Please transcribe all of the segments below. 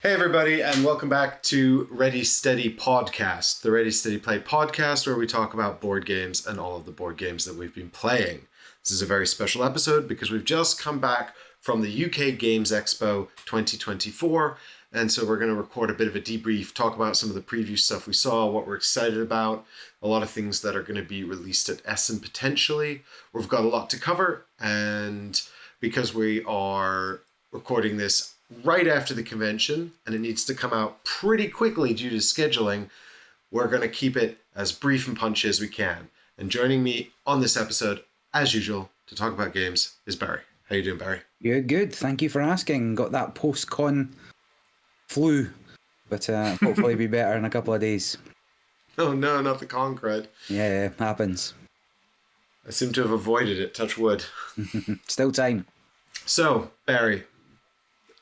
Hey everybody, and welcome back to Ready Steady Podcast, the Ready Steady Play podcast where we talk about board games and all of the board games that we've been playing. This is a very special episode because we've just come back from the UK Games Expo 2024, and so we're going to record a bit of a debrief, talk about some of the preview stuff we saw, what we're excited about, a lot of things that are going to be released at Essen potentially. We've got a lot to cover, and because we are recording this right after the convention, and it needs to come out pretty quickly due to scheduling, we're going to keep it as brief and punchy as we can. And joining me on this episode, as usual, to talk about games is Barry. How you doing, Barry? Good. Thank you for asking. Got that post-con flu, but hopefully be better in a couple of days. Oh no, not the con crud. Yeah, happens. I seem to have avoided it, touch wood. Still time. So, Barry,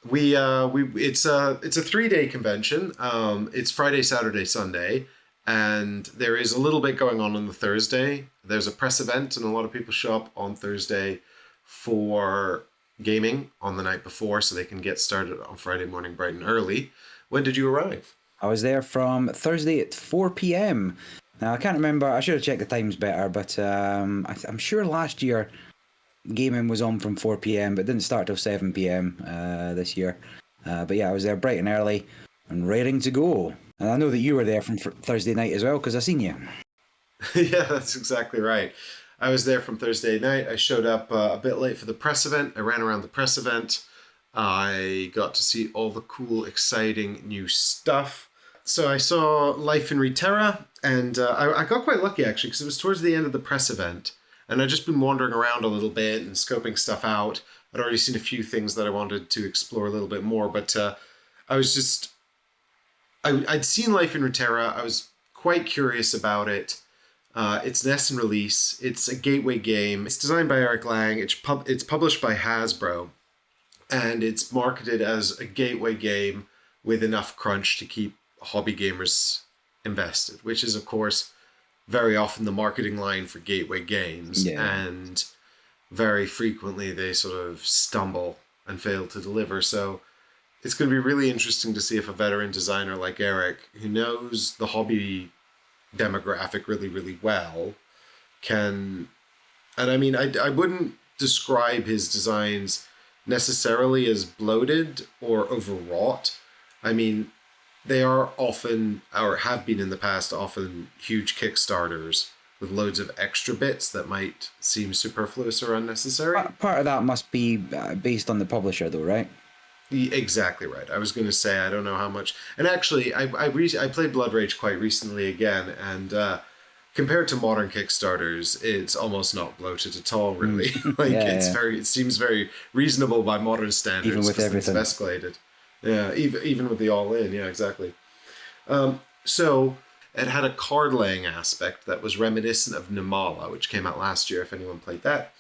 it's a 3-day convention. It's Friday, Saturday, Sunday, and there is a little bit going on the Thursday. There's a press event, and a lot of people show up on Thursday for gaming on the night before, so they can get started on Friday morning bright and early. When did you arrive? I was there from Thursday at 4 p.m. Now I can't remember. I should have checked the times better, but I'm sure last year gaming was on from 4 p.m, but it didn't start till 7 p.m. This year. But yeah, I was there bright and early and raring to go. And I know that you were there from Thursday night as well, because I seen you. Yeah, that's exactly right. I was there from Thursday night. I showed up a bit late for the press event. I ran around the press event. I got to see all the cool, exciting new stuff. So I saw Life in Reterra, and I got quite lucky, actually, because it was towards the end of the press event. And I'd just been wandering around a little bit and scoping stuff out. I'd already seen a few things that I wanted to explore a little bit more, but I'd seen Life in Reterra. I was quite curious about it. It's an Essen release. It's a gateway game. It's designed by Eric Lang. It's published by Hasbro, and it's marketed as a gateway game with enough crunch to keep hobby gamers invested, which is, of course, very often the marketing line for gateway games. Yeah. And very frequently they sort of stumble and fail to deliver. So it's going to be really interesting to see if a veteran designer like Eric, who knows the hobby demographic really, really well, can... And I mean, I wouldn't describe his designs necessarily as bloated or overwrought. I mean, they are often, or have been in the past, often huge Kickstarters with loads of extra bits that might seem superfluous or unnecessary. Part of that must be based on the publisher, though, right? Exactly right. I was going to say, I don't know how much. And actually, I played Blood Rage quite recently again, and compared to modern Kickstarters, it's almost not bloated at all, really. It seems very reasonable by modern standards. Even with everything. It's escalated. Yeah, even with the all-in, yeah, exactly. So it had a card-laying aspect that was reminiscent of Namala, which came out last year, if anyone played that.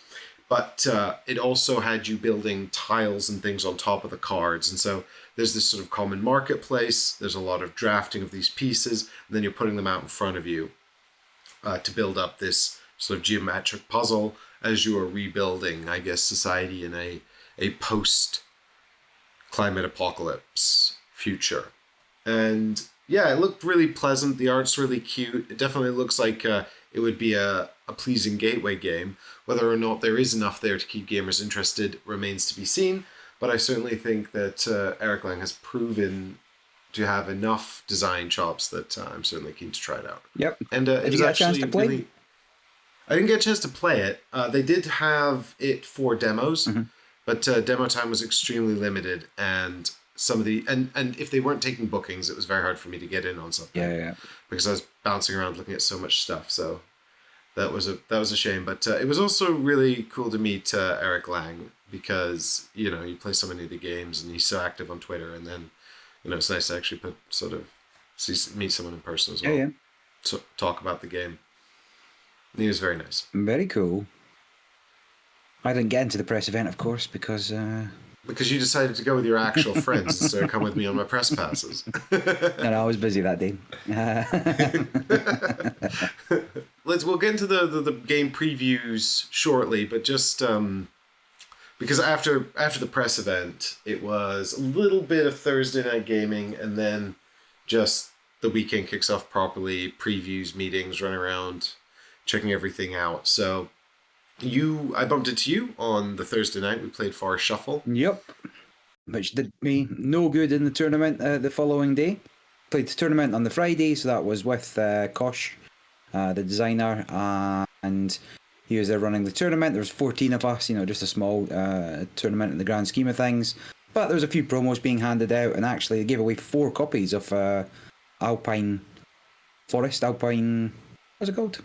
But it also had you building tiles and things on top of the cards. And so there's this sort of common marketplace. There's a lot of drafting of these pieces, and then you're putting them out in front of you to build up this sort of geometric puzzle as you are rebuilding, I guess, society in a post-climate apocalypse future. And yeah, it looked really pleasant. The art's really cute. It definitely looks like it would be a pleasing gateway game. Whether or not there is enough there to keep gamers interested remains to be seen. But I certainly think that Eric Lang has proven to have enough design chops that I'm certainly keen to try it out. Yep. And Did you get a chance to play? Really, I didn't get a chance to play it. They did have it for demos, but demo time was extremely limited, and some of the and if they weren't taking bookings, it was very hard for me to get in on something. Yeah. Because I was bouncing around looking at so much stuff. So that was a shame. But it was also really cool to meet Eric Lang, because you play so many of the games and he's so active on Twitter, and then it's nice to actually meet someone in person as well. Yeah. So talk about the game. And he was very nice. Very cool. I didn't get into the press event, of course, because you decided to go with your actual friends instead of come with me on my press passes. And I was busy that day. We'll get into the game previews shortly, but just because after the press event, it was a little bit of Thursday night gaming, and then just the weekend kicks off properly, previews, meetings, run around, checking everything out. So I bumped into you on the Thursday night. We played Forest Shuffle. Yep. Which did me no good in the tournament the following day. Played the tournament on the Friday, so that was with Kosh, the designer, and he was there running the tournament. There was 14 of us, just a small tournament in the grand scheme of things. But there was a few promos being handed out, and actually they gave away 4 copies of Alpine Forest, Alpine, what's it called?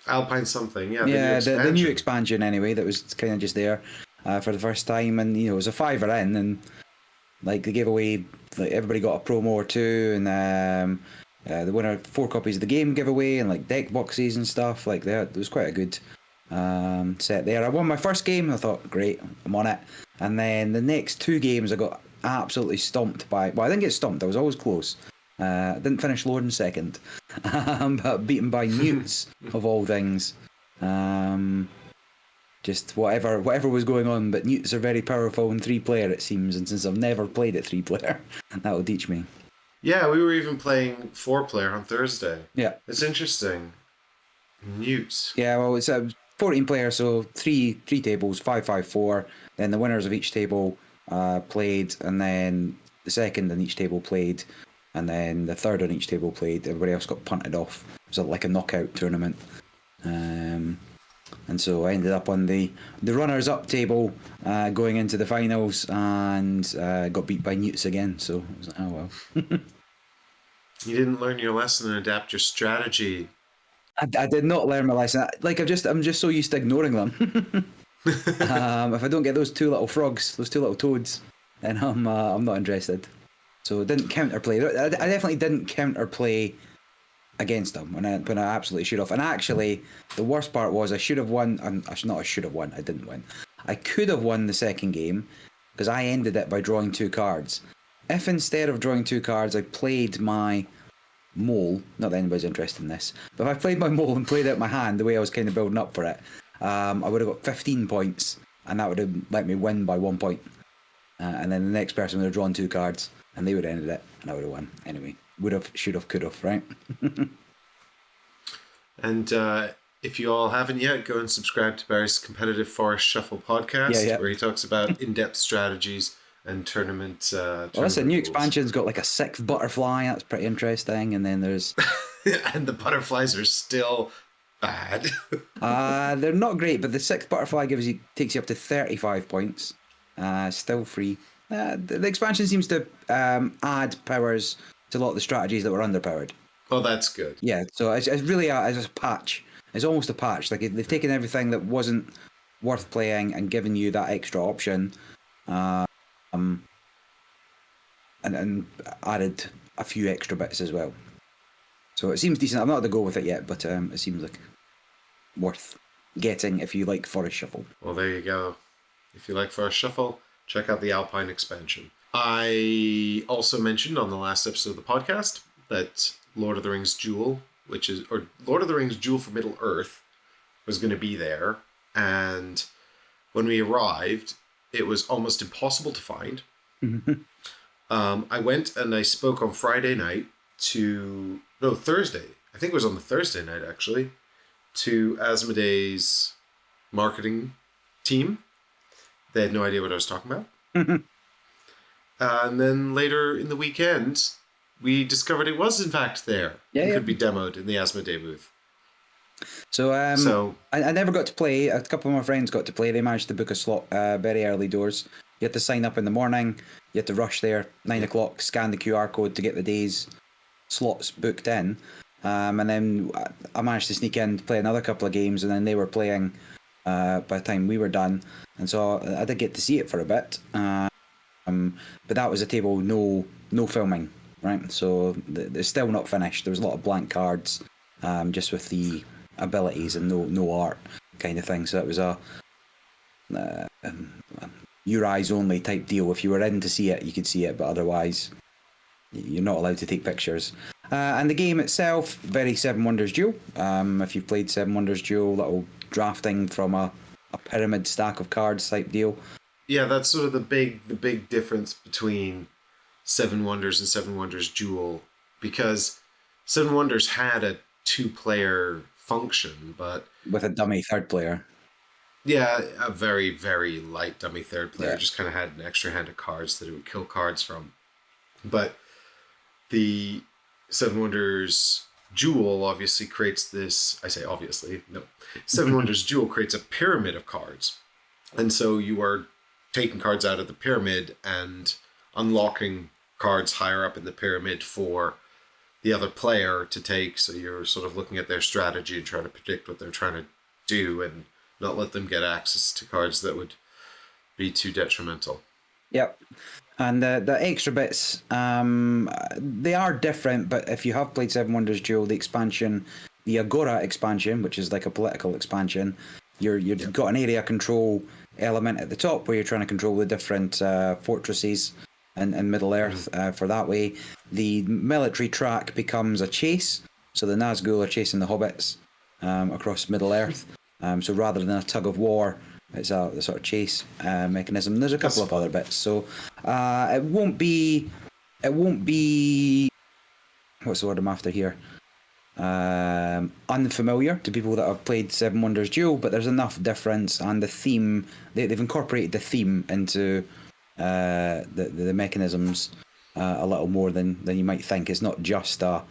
Alpine something, yeah. The new expansion anyway, that was kind of just there for the first time, and it was a $5 in, and like they gave away, like everybody got a promo or two, and the winner 4 copies of the game giveaway, and like deck boxes and stuff like that. It was quite a good set there. I won my first game. I thought, great, I'm on it. And then the next 2 games I got absolutely stomped by. Well, I didn't get stomped. I was always close. Didn't finish lower than second, but beaten by Newts of all things. Just whatever was going on. But Newts are very powerful in 3-player, it seems. And since I've never played it 3-player, that will teach me. Yeah, we were even playing 4-player on Thursday. Yeah, it's interesting. Newts. Yeah, well, it's a 14-player, so three tables, 5-5-4. Then the winners of each table played, and then the second in each table played, and then the third on each table played. Everybody else got punted off. It was like a knockout tournament. And so I ended up on the runners-up table going into the finals, and got beat by Newts again. So I was like, oh well. You didn't learn your lesson and adapt your strategy. I did not learn my lesson. Like I'm just so used to ignoring them. If I don't get those 2 little frogs, those 2 little toads, then I'm not interested. So it didn't counterplay. I definitely didn't counterplay against them when I absolutely should have. And actually, the worst part was I should have won. I should have won. I didn't win. I could have won the second game because I ended it by drawing 2 cards. If instead of drawing 2 cards, I played my mole, not that anybody's interested in this, but if I played my mole and played out my hand the way I was kind of building up for it, I would have got 15 points, and that would have let me win by 1 point. And then the next person would have drawn 2 cards, and they would have ended it, and I would have won. Anyway, would have, should have, could have, right? And if you all haven't yet, go and subscribe to Barry's Competitive Forest Shuffle podcast, where he talks about in-depth strategies and tournament. Well, that's a new expansion's got like a 6th butterfly. That's pretty interesting. And then there's and the butterflies are still bad. They're not great, but the 6th butterfly takes you up to 35 points. Still free. The expansion seems to add powers to a lot of the strategies that were underpowered. Oh, that's good. Yeah, so it's really it's a patch. It's almost a patch. Like they've taken everything that wasn't worth playing and given you that extra option. And added a few extra bits as well. So it seems decent. I'm not to go with it yet, but it seems like worth getting if you like Forest Shuffle. Well, there you go. If you like Forest Shuffle, check out the Alpine expansion. I also mentioned on the last episode of the podcast that Lord of the Rings Duel, Lord of the Rings Duel for Middle Earth, was going to be there. And when we arrived, it was almost impossible to find. I went and I spoke on Thursday. I think it was on the Thursday night, actually, to Asmodee's marketing team. They had no idea what I was talking about. And then later in the weekend, we discovered it was in fact there. It could be demoed in the Asmodee booth. So I never got to play. A couple of my friends got to play. They managed to book a slot very early doors. You had to sign up in the morning. You had to rush there 9 o'clock, scan the QR code to get the day's slots booked in. And then I managed to sneak in to play another couple of games, and then they were playing by the time we were done. And so I did get to see it for a bit. But that was a table no filming, right? So it's still not finished. There was a lot of blank cards, just with the abilities and no art kind of thing. So it was a your eyes only type deal. If you were in to see it, you could see it, but otherwise you're not allowed to take pictures. And the game itself, very Seven Wonders Duel. If you've played Seven Wonders Duel, little drafting from a a pyramid stack of cards type deal. Yeah, that's sort of the big difference between Seven Wonders and Seven Wonders Duel, because Seven Wonders had a 2-player function, but With a dummy third player. yeah, a very, very light dummy third player. Yeah. Just kind of had an extra hand of cards that it would kill cards from. But the Seven Wonders Duel obviously creates this. I say obviously, no. Seven Wonders Duel creates a pyramid of cards. And so you are taking cards out of the pyramid and unlocking cards higher up in the pyramid for the other player to take. So you're sort of looking at their strategy and trying to predict what they're trying to do and not let them get access to cards that would be too detrimental. Yep. And the extra bits, they are different, but if you have played Seven Wonders Duel, the expansion, the Agora expansion, which is like a political expansion, you've got an area control element at the top where you're trying to control the different fortresses in Middle Earth for that way. The military track becomes a chase, so the Nazgul are chasing the hobbits across Middle Earth. So rather than a tug of war, it's a sort of chase mechanism. There's a couple of other bits, so it won't be. What's the word I'm after here? Unfamiliar to people that have played Seven Wonders Duel, but there's enough difference, and the theme they've incorporated the theme into the mechanisms a little more than you might think. It's not just a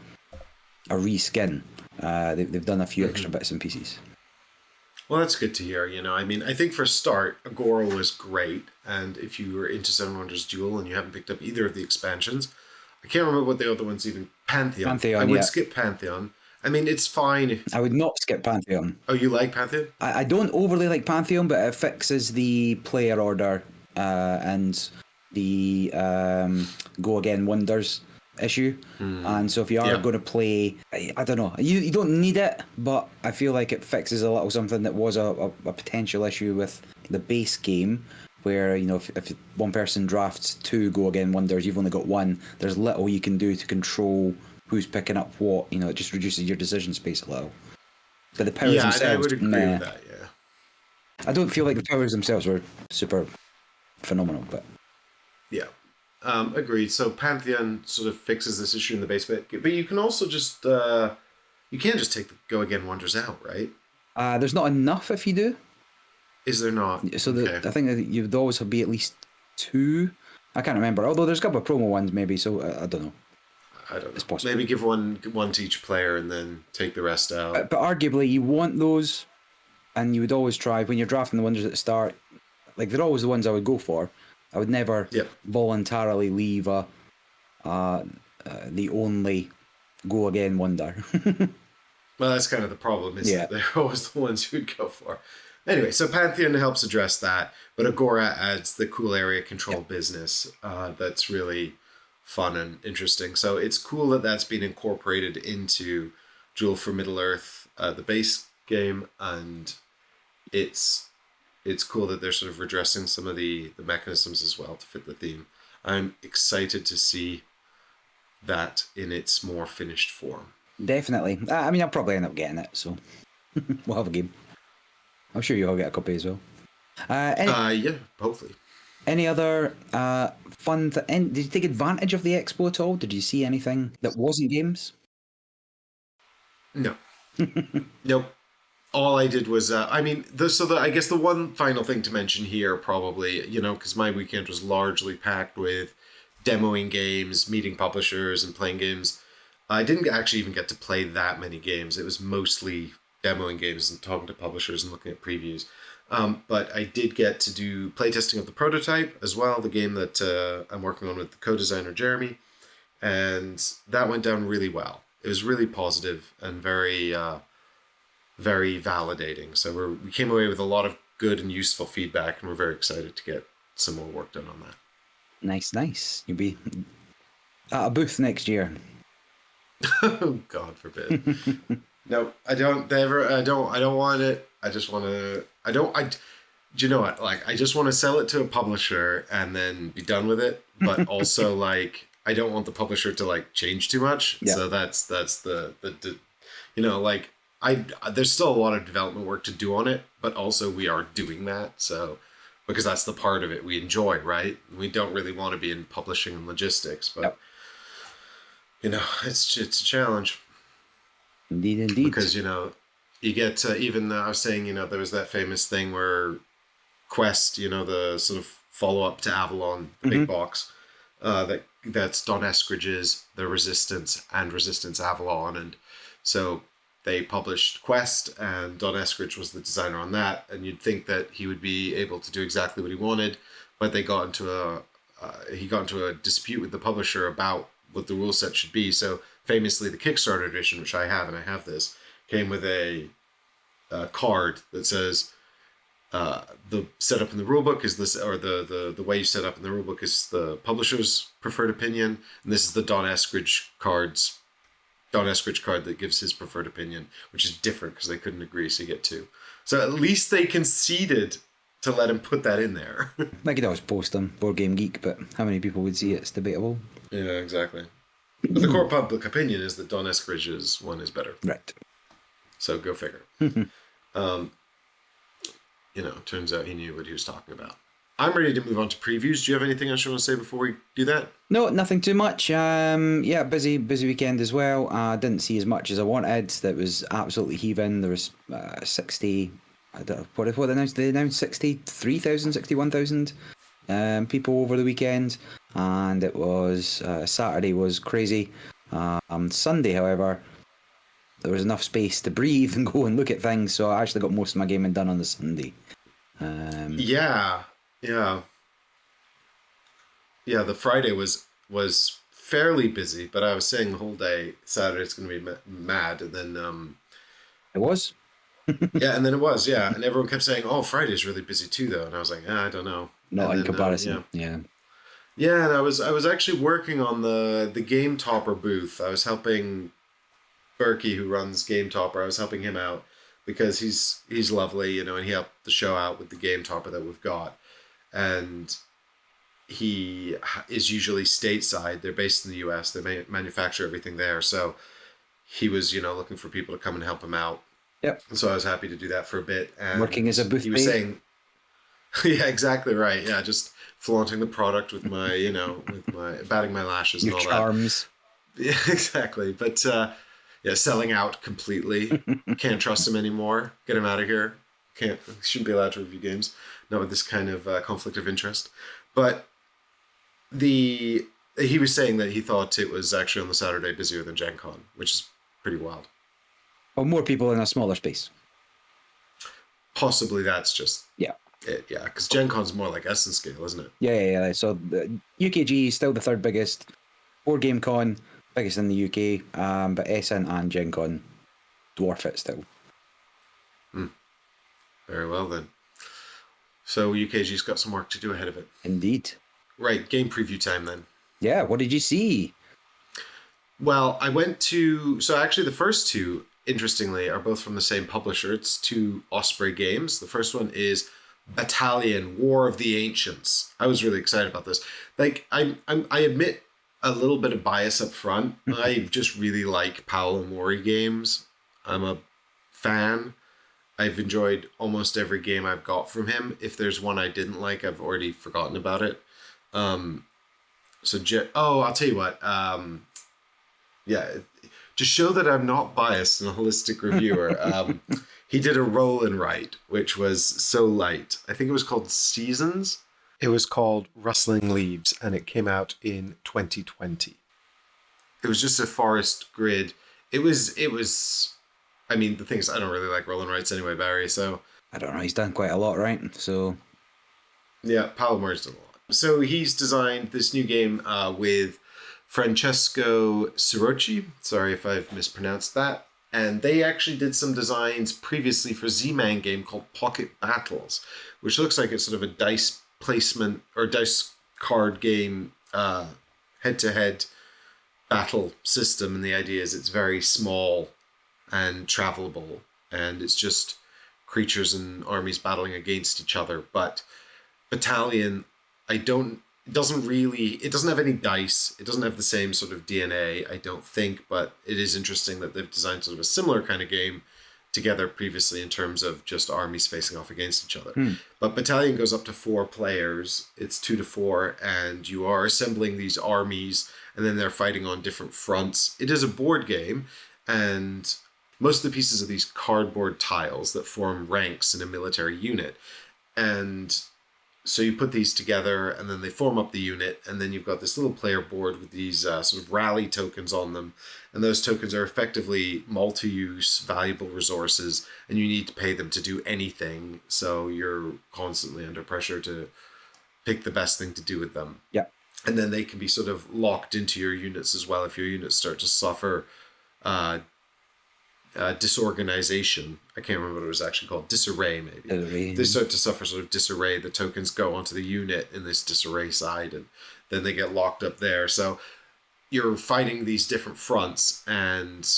reskin. They've done a few extra bits and pieces. Well, that's good to hear. I mean, I think for a start, Agora was great. And if you were into Seven Wonders Duel and you haven't picked up either of the expansions, I can't remember what the other one's even. Pantheon. I would skip Pantheon. I mean, it's fine. I would not skip Pantheon. Oh, you like Pantheon? I don't overly like Pantheon, but it fixes the player order and the Go Again Wonders issue. And so if you are going to play, I don't know, you don't need it, but I feel like it fixes a little something that was a potential issue with the base game, where if one person drafts 2 Go Again Wonders, you've only got 1. There's little you can do to control who's picking up what. It just reduces your decision space a little. But the powers themselves, I would agree with that. Yeah, I don't feel like the powers themselves were super phenomenal, but yeah. Agreed. So Pantheon sort of fixes this issue in the base bit, but you can also just you can't just take the Go Again Wonders out, right? There's not enough if you do. Is there not? So I think that you'd always be at least 2. I can't remember. Although there's a couple of promo ones maybe. So I don't know. I don't know. It's possible. Maybe give one to each player and then take the rest out. But arguably, you want those, and you would always try when you're drafting the Wonders at the start. Like they're always the ones I would go for. I would never voluntarily leave the only Go Again Wonder. Well, that's kind of the problem, isn't it? They're always the ones you'd go for. Anyway, so Pantheon helps address that, but Agora adds the cool area control business that's really fun and interesting. So it's cool that that's been incorporated into Duel for Middle-earth, the base game, and it's cool that they're sort of redressing some of the mechanisms as well to fit the theme. I'm excited to see that in its more finished form. Definitely. I mean, I'll probably end up getting it, so we'll have a game. I'm sure you'll get a copy as well. Yeah, hopefully. Any other fun... did you take advantage of the expo at all? Did you see anything that wasn't games? No. Nope. All I did was, I guess the one final thing to mention here probably, because my weekend was largely packed with demoing games, meeting publishers, and playing games. I didn't actually even get to play that many games. It was mostly demoing games and talking to publishers and looking at previews. But I did get to do playtesting of the prototype as well, the game that I'm working on with the co-designer Jeremy. And that went down really well. It was really positive and very, very validating. So we came away with a lot of good and useful feedback, and we're very excited to get some more work done on that. Nice. You'll be at a booth next year. God forbid. No, I don't want it. I just want to, do you know what? Like, I just want to sell it to a publisher and then be done with it. But also, like, I don't want the publisher to, like, change too much. Yeah. So that's the like, there's still a lot of development work to do on it, but also we are doing that. So, because that's the part of it we enjoy, right? We don't really want to be in publishing and logistics, but it's a challenge. Indeed. Because, you get even, I was saying, there was that famous thing where Quest, the sort of follow-up to Avalon, the big box, that's Don Eskridge's The Resistance and Resistance Avalon. And so they published Quest, and Don Eskridge was the designer on that. And you'd think that he would be able to do exactly what he wanted, but they got into a dispute with the publisher about what the rule set should be. So famously, the Kickstarter edition, which I have, and I have this, came with a card that says the setup in the rulebook is this, or the way you set up in the rulebook is the publisher's preferred opinion, and this is the Don Eskridge card that gives his preferred opinion, which is different because they couldn't agree, so you get two. So at least they conceded to let him put that in there. I could always post on Board Game Geek, but how many people would see it? It's debatable. Yeah, exactly. But the core public opinion is that Don Eskridge's one is better. Right. So go figure. Turns out he knew what he was talking about. I'm ready to move on to previews. Do you have anything else you want to say before we do that? No, nothing too much. Busy weekend as well. Didn't see as much as I wanted. That was absolutely heaving. There was 60. I don't know what they announced. They announced 63,000, 61,000 people over the weekend, and it was Saturday was crazy. Sunday, however, there was enough space to breathe and go and look at things, so I actually got most of my gaming done on the Sunday. Yeah. The Friday was fairly busy, but I was saying the whole day Saturday's going to be mad, and then it was. Yeah, and then it was, yeah, and everyone kept saying, "Oh, Friday's really busy too," though, and I was like, I don't know. Not in comparison. Yeah, and I was actually working on the Game Topper booth. I was helping Berkey, who runs Game Topper. I was helping him out because he's lovely, and he helped the show out with the Game Topper that we've got, and he is usually stateside. They're based in the U.S. They manufacture everything there, so he was looking for people to come and help him out. Yep. So I was happy to do that for a bit. And working as a booth. He was saying, yeah, exactly right. Yeah, just flaunting the product with my, with my batting my lashes and all charms. That. Yeah, exactly. But selling out completely. Can't trust him anymore. Get him out of here. Shouldn't be allowed to review games. Not with this kind of conflict of interest. But he was saying that he thought it was actually on the Saturday busier than Gen Con, which is pretty wild. Well, more people in a smaller space. Possibly that's just it, yeah. Because Gen Con's more like Essence scale, isn't it? Yeah. So UKGE is still the third biggest. Board Game Con, biggest in the UK, but Essen and Gen Con dwarf it still. Very well then. So UKG's got some work to do ahead of it. Indeed. Right, game preview time then. Yeah, what did you see? Well, I went to... So actually the first two, interestingly, are both from the same publisher. It's two Osprey games. The first one is Battalion, War of the Ancients. I was really excited about this. Like, I admit a little bit of bias up front. I just really like Paolo Mori games. I'm a fan. I've enjoyed almost every game I've got from him. If there's one I didn't like, I've already forgotten about it. I'll tell you what. To show that I'm not biased and a holistic reviewer, he did a roll and write, which was so light. I think it was called Seasons. It was called Rustling Leaves, and it came out in 2020. It was just a forest grid. It was. I mean, the thing is, I don't really like roll and writes anyway, Barry. So I don't know. He's done quite a lot, right? So yeah, Paolo Mori's done a lot. So he's designed this new game with Francesco Cirocci. Sorry if I've mispronounced that. And they actually did some designs previously for Z-Man game called Pocket Battles, which looks like it's sort of a dice placement or dice card game head-to-head battle system. And the idea is it's very small and travelable, and it's just creatures and armies battling against each other. But Battalion, it doesn't have any dice. It doesn't have the same sort of DNA, I don't think, but it is interesting that they've designed sort of a similar kind of game together previously in terms of just armies facing off against each other. But Battalion goes up to 4 players. It's 2 to 4, and you are assembling these armies, and then they're fighting on different fronts. It is a board game, and most of the pieces are these cardboard tiles that form ranks in a military unit. And so you put these together, and then they form up the unit, and then you've got this little player board with these sort of rally tokens on them, and those tokens are effectively multi-use, valuable resources, and you need to pay them to do anything, so you're constantly under pressure to pick the best thing to do with them. Yeah. And then they can be sort of locked into your units as well if your units start to suffer disorganization. I can't remember what it was actually called. Disarray, maybe. If they start to suffer sort of disarray, the tokens go onto the unit in this disarray side, and then they get locked up there. So you're fighting these different fronts, and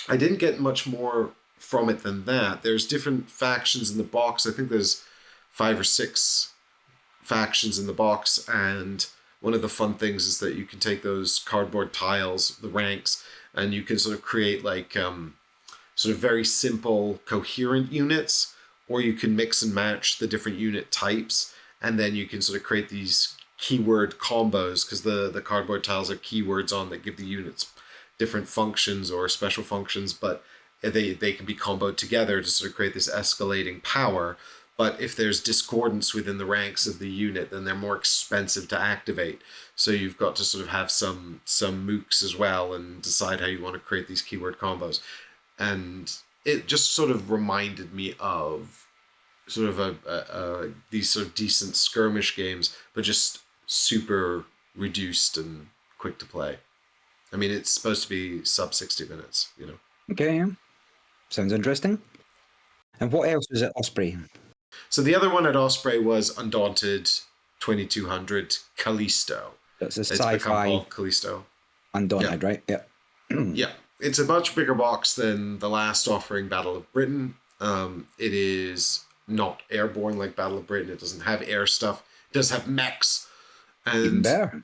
I didn't get much more from it than that. There's different factions in the box. I think there's 5 or 6 factions in the box, and one of the fun things is that you can take those cardboard tiles, the ranks, and you can sort of create like sort of very simple, coherent units, or you can mix and match the different unit types, and then you can sort of create these keyword combos, because the cardboard tiles are keywords on that give the units different functions or special functions, but they can be comboed together to sort of create this escalating power. But if there's discordance within the ranks of the unit, then they're more expensive to activate. So you've got to sort of have some mooks as well and decide how you want to create these keyword combos. And it just sort of reminded me of sort of these sort of decent skirmish games, but just super reduced and quick to play. I mean, it's supposed to be sub 60 minutes, you know. Okay, yeah. Sounds interesting. And what else was at Osprey? So the other one at Osprey was Undaunted 2200 Callisto. That's a It's become sci-fi called Callisto. Undaunted, right? Yeah. Yeah. It's a much bigger box than the last offering, Battle of Britain. It is not airborne like Battle of Britain. It doesn't have air stuff. It does have mechs. And There.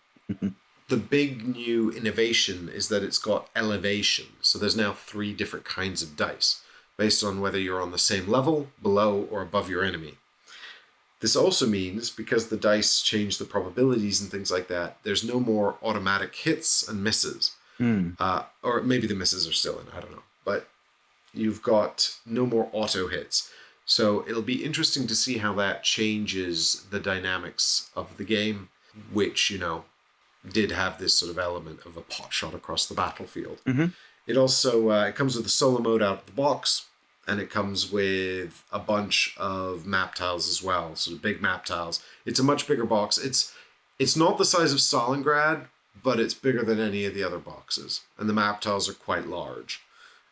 the big new innovation is that it's got elevation. So there's now 3 different kinds of dice, based on whether you're on the same level, below, or above your enemy. This also means, because the dice change the probabilities and things like that, there's no more automatic hits and misses. Or maybe the misses are still in, I don't know. But you've got no more auto hits. So it'll be interesting to see how that changes the dynamics of the game, which, you know, did have this sort of element of a pot shot across the battlefield. It also it comes with a solo mode out of the box, and it comes with a bunch of map tiles as well, sort of big map tiles. It's a much bigger box. It's not the size of Stalingrad, but it's bigger than any of the other boxes, and the map tiles are quite large.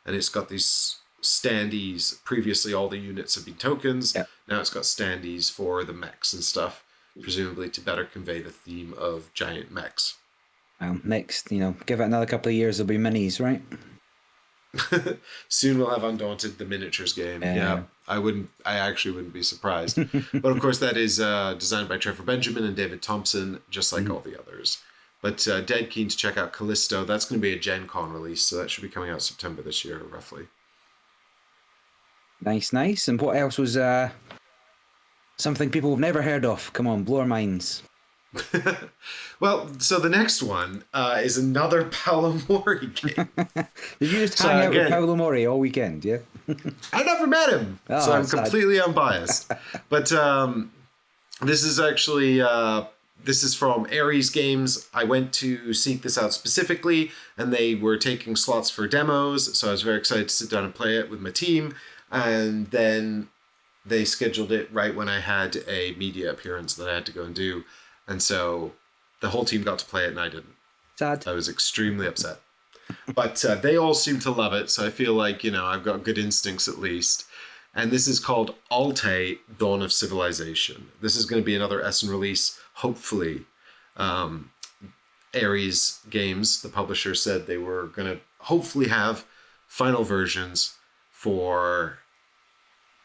And it's got these standees. Previously, all the units have been tokens. Yeah. Now it's got standees for the mechs and stuff, presumably to better convey the theme of giant mechs. Next, you know, give it another couple of years, there'll be minis, right? Soon we'll have Undaunted, the miniatures game. Yeah. I actually wouldn't be surprised. But of course, that is designed by Trevor Benjamin and David Thompson, just like all the others. But dead keen to check out Callisto. That's going to be a Gen Con release, so that should be coming out September this year, roughly. Nice. And what else was something people have never heard of? Come on, blow our minds. Well, so the next one is another Paolo Mori game. Did you just hang out with Paolo Mori all weekend, yeah? I never met him, so I'm completely unbiased. But this is actually... this is from Ares Games. I went to seek this out specifically, and they were taking slots for demos, so I was very excited to sit down and play it with my team. And then they scheduled it right when I had a media appearance that I had to go and do. And so the whole team got to play it, and I didn't. Sad. I was extremely upset. But they all seem to love it, so I feel like, you know, I've got good instincts at least. And this is called Altay, Dawn of Civilization. This is going to be another Essen release, hopefully. Ares Games, the publisher, said they were going to hopefully have final versions for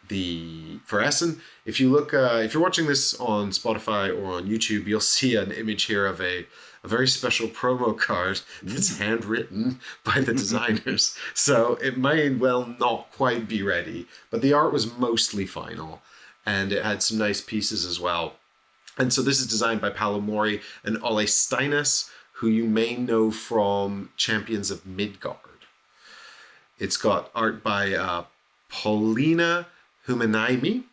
Essen. If you look, if you're watching this on Spotify or on YouTube, you'll see an image here of a a very special promo card that's handwritten by the designers. So it may well not quite be ready, but the art was mostly final, and it had some nice pieces as well. And so this is designed by Paolo Mori and Ole Steinas, who you may know from Champions of Midgard. It's got art by Paulina Humanaimi,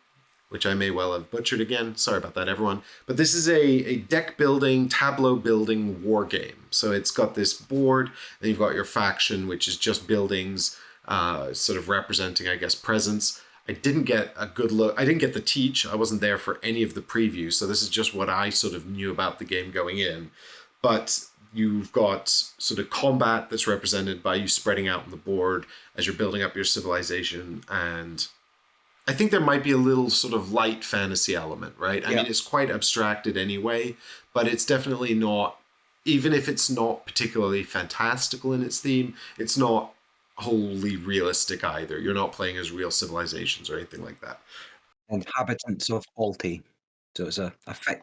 which I may well have butchered again. Sorry about that, everyone. But this is a deck building, tableau building war game. So it's got this board, and you've got your faction, which is just buildings, sort of representing, I guess, presence. I didn't get a good look. I didn't get the teach. I wasn't there for any of the previews. So this is just what I sort of knew about the game going in. But you've got sort of combat that's represented by you spreading out on the board as you're building up your civilization. And I think there might be a little sort of light fantasy element, right? I mean, it's quite abstracted anyway, but it's definitely not, even if it's not particularly fantastical in its theme, it's not wholly realistic either. You're not playing as real civilizations or anything like that. Inhabitants of Altay. So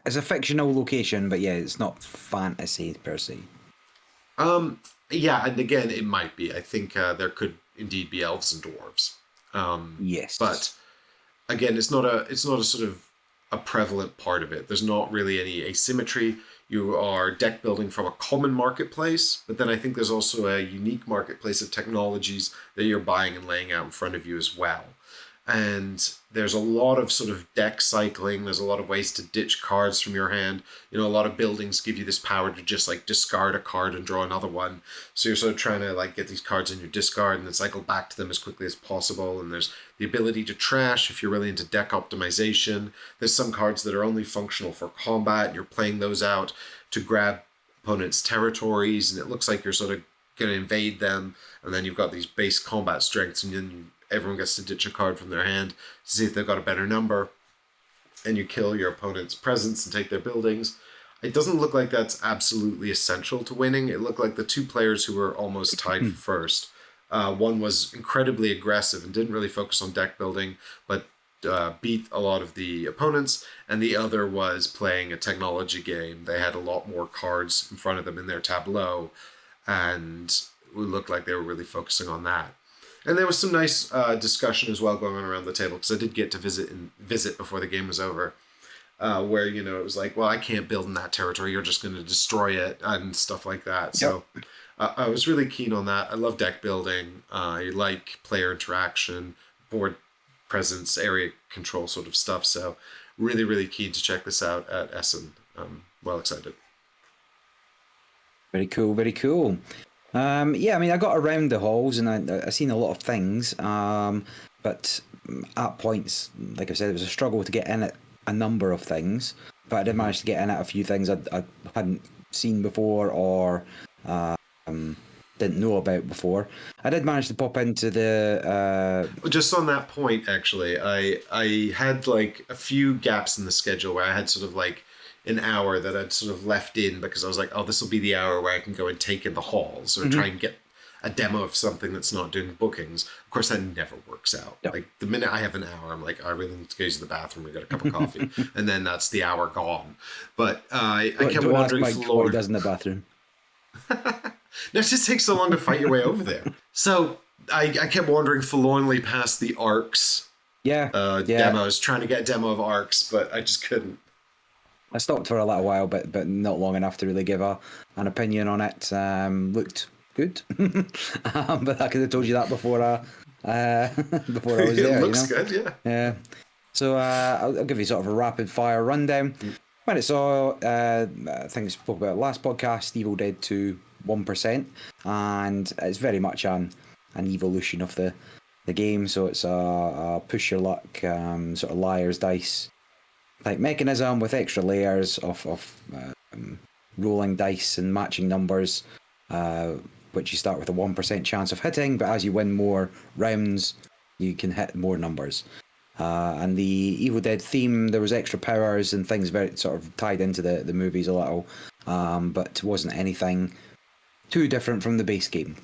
it's a fictional location, but yeah, it's not fantasy per se. Yeah, and again, it might be. I think there could indeed be elves and dwarves. Yes, but again, it's not a sort of a prevalent part of it. There's not really any asymmetry. You are deck building from a common marketplace, but then I think there's also a unique marketplace of technologies that you're buying and laying out in front of you as well. And there's a lot of sort of deck cycling. There's a lot of ways to ditch cards from your hand. You know, a lot of buildings give you this power to just like discard a card and draw another one. So you're sort of trying to like get these cards in your discard and then cycle back to them as quickly as possible. And there's the ability to trash if you're really into deck optimization. There's some cards that are only functional for combat. And you're playing those out to grab opponents' territories. And it looks like you're sort of going to invade them. And then you've got these base combat strengths, and then everyone gets to ditch a card from their hand to see if they've got a better number, and you kill your opponent's presence and take their buildings. It doesn't look like that's absolutely essential to winning. It looked like the two players who were almost tied for first. One was incredibly aggressive and didn't really focus on deck building, but beat a lot of the opponents, and the other was playing a technology game. They had a lot more cards in front of them in their tableau, and it looked like they were really focusing on that. And there was some nice discussion as well going on around the table, because I did get to visit before the game was over, where, you know, it was like, well, I can't build in that territory. You're just going to destroy it and stuff like that. So I was really keen on that. I love deck building. I like player interaction, board presence, area control sort of stuff. So really, really keen to check this out at Essen. Well excited. Very cool, very cool. Yeah, I mean, I got around the halls and I seen a lot of things, but at points, like I said, it was a struggle to get in at a number of things, but I did manage to get in at a few things I hadn't seen before or didn't know about before. I did manage to pop into the... Just on that point, actually, I had like a few gaps in the schedule where I had sort of like an hour that I'd sort of left in because I was like, oh, this will be the hour where I can go and take in the halls or try and get a demo of something that's not doing bookings. Of course, that never works out. Yep. Like the minute I have an hour, I'm like, I really need to go to the bathroom and get a cup of coffee. And then that's the hour gone. But I kept wondering if Lord does in the bathroom. No, it just takes so long to fight your way over there. So I kept wandering forlornly past the arcs demos, trying to get a demo of arcs, but I just couldn't. I stopped for a little while, but not long enough to really give an opinion on it. Looked good, but I could have told you that before I was there. It looks good, yeah. Yeah. So I'll give you sort of a rapid fire rundown. When it saw, I think I spoke about it last podcast, Evil Dead 2 1%, and it's very much an evolution of the game. So it's a push your luck, sort of liar's dice type mechanism with extra layers of rolling dice and matching numbers, which you start with a 1% chance of hitting, but as you win more rounds, you can hit more numbers. And the Evil Dead theme, there was extra powers and things very sort of tied into the movies a little, but wasn't anything too different from the base game.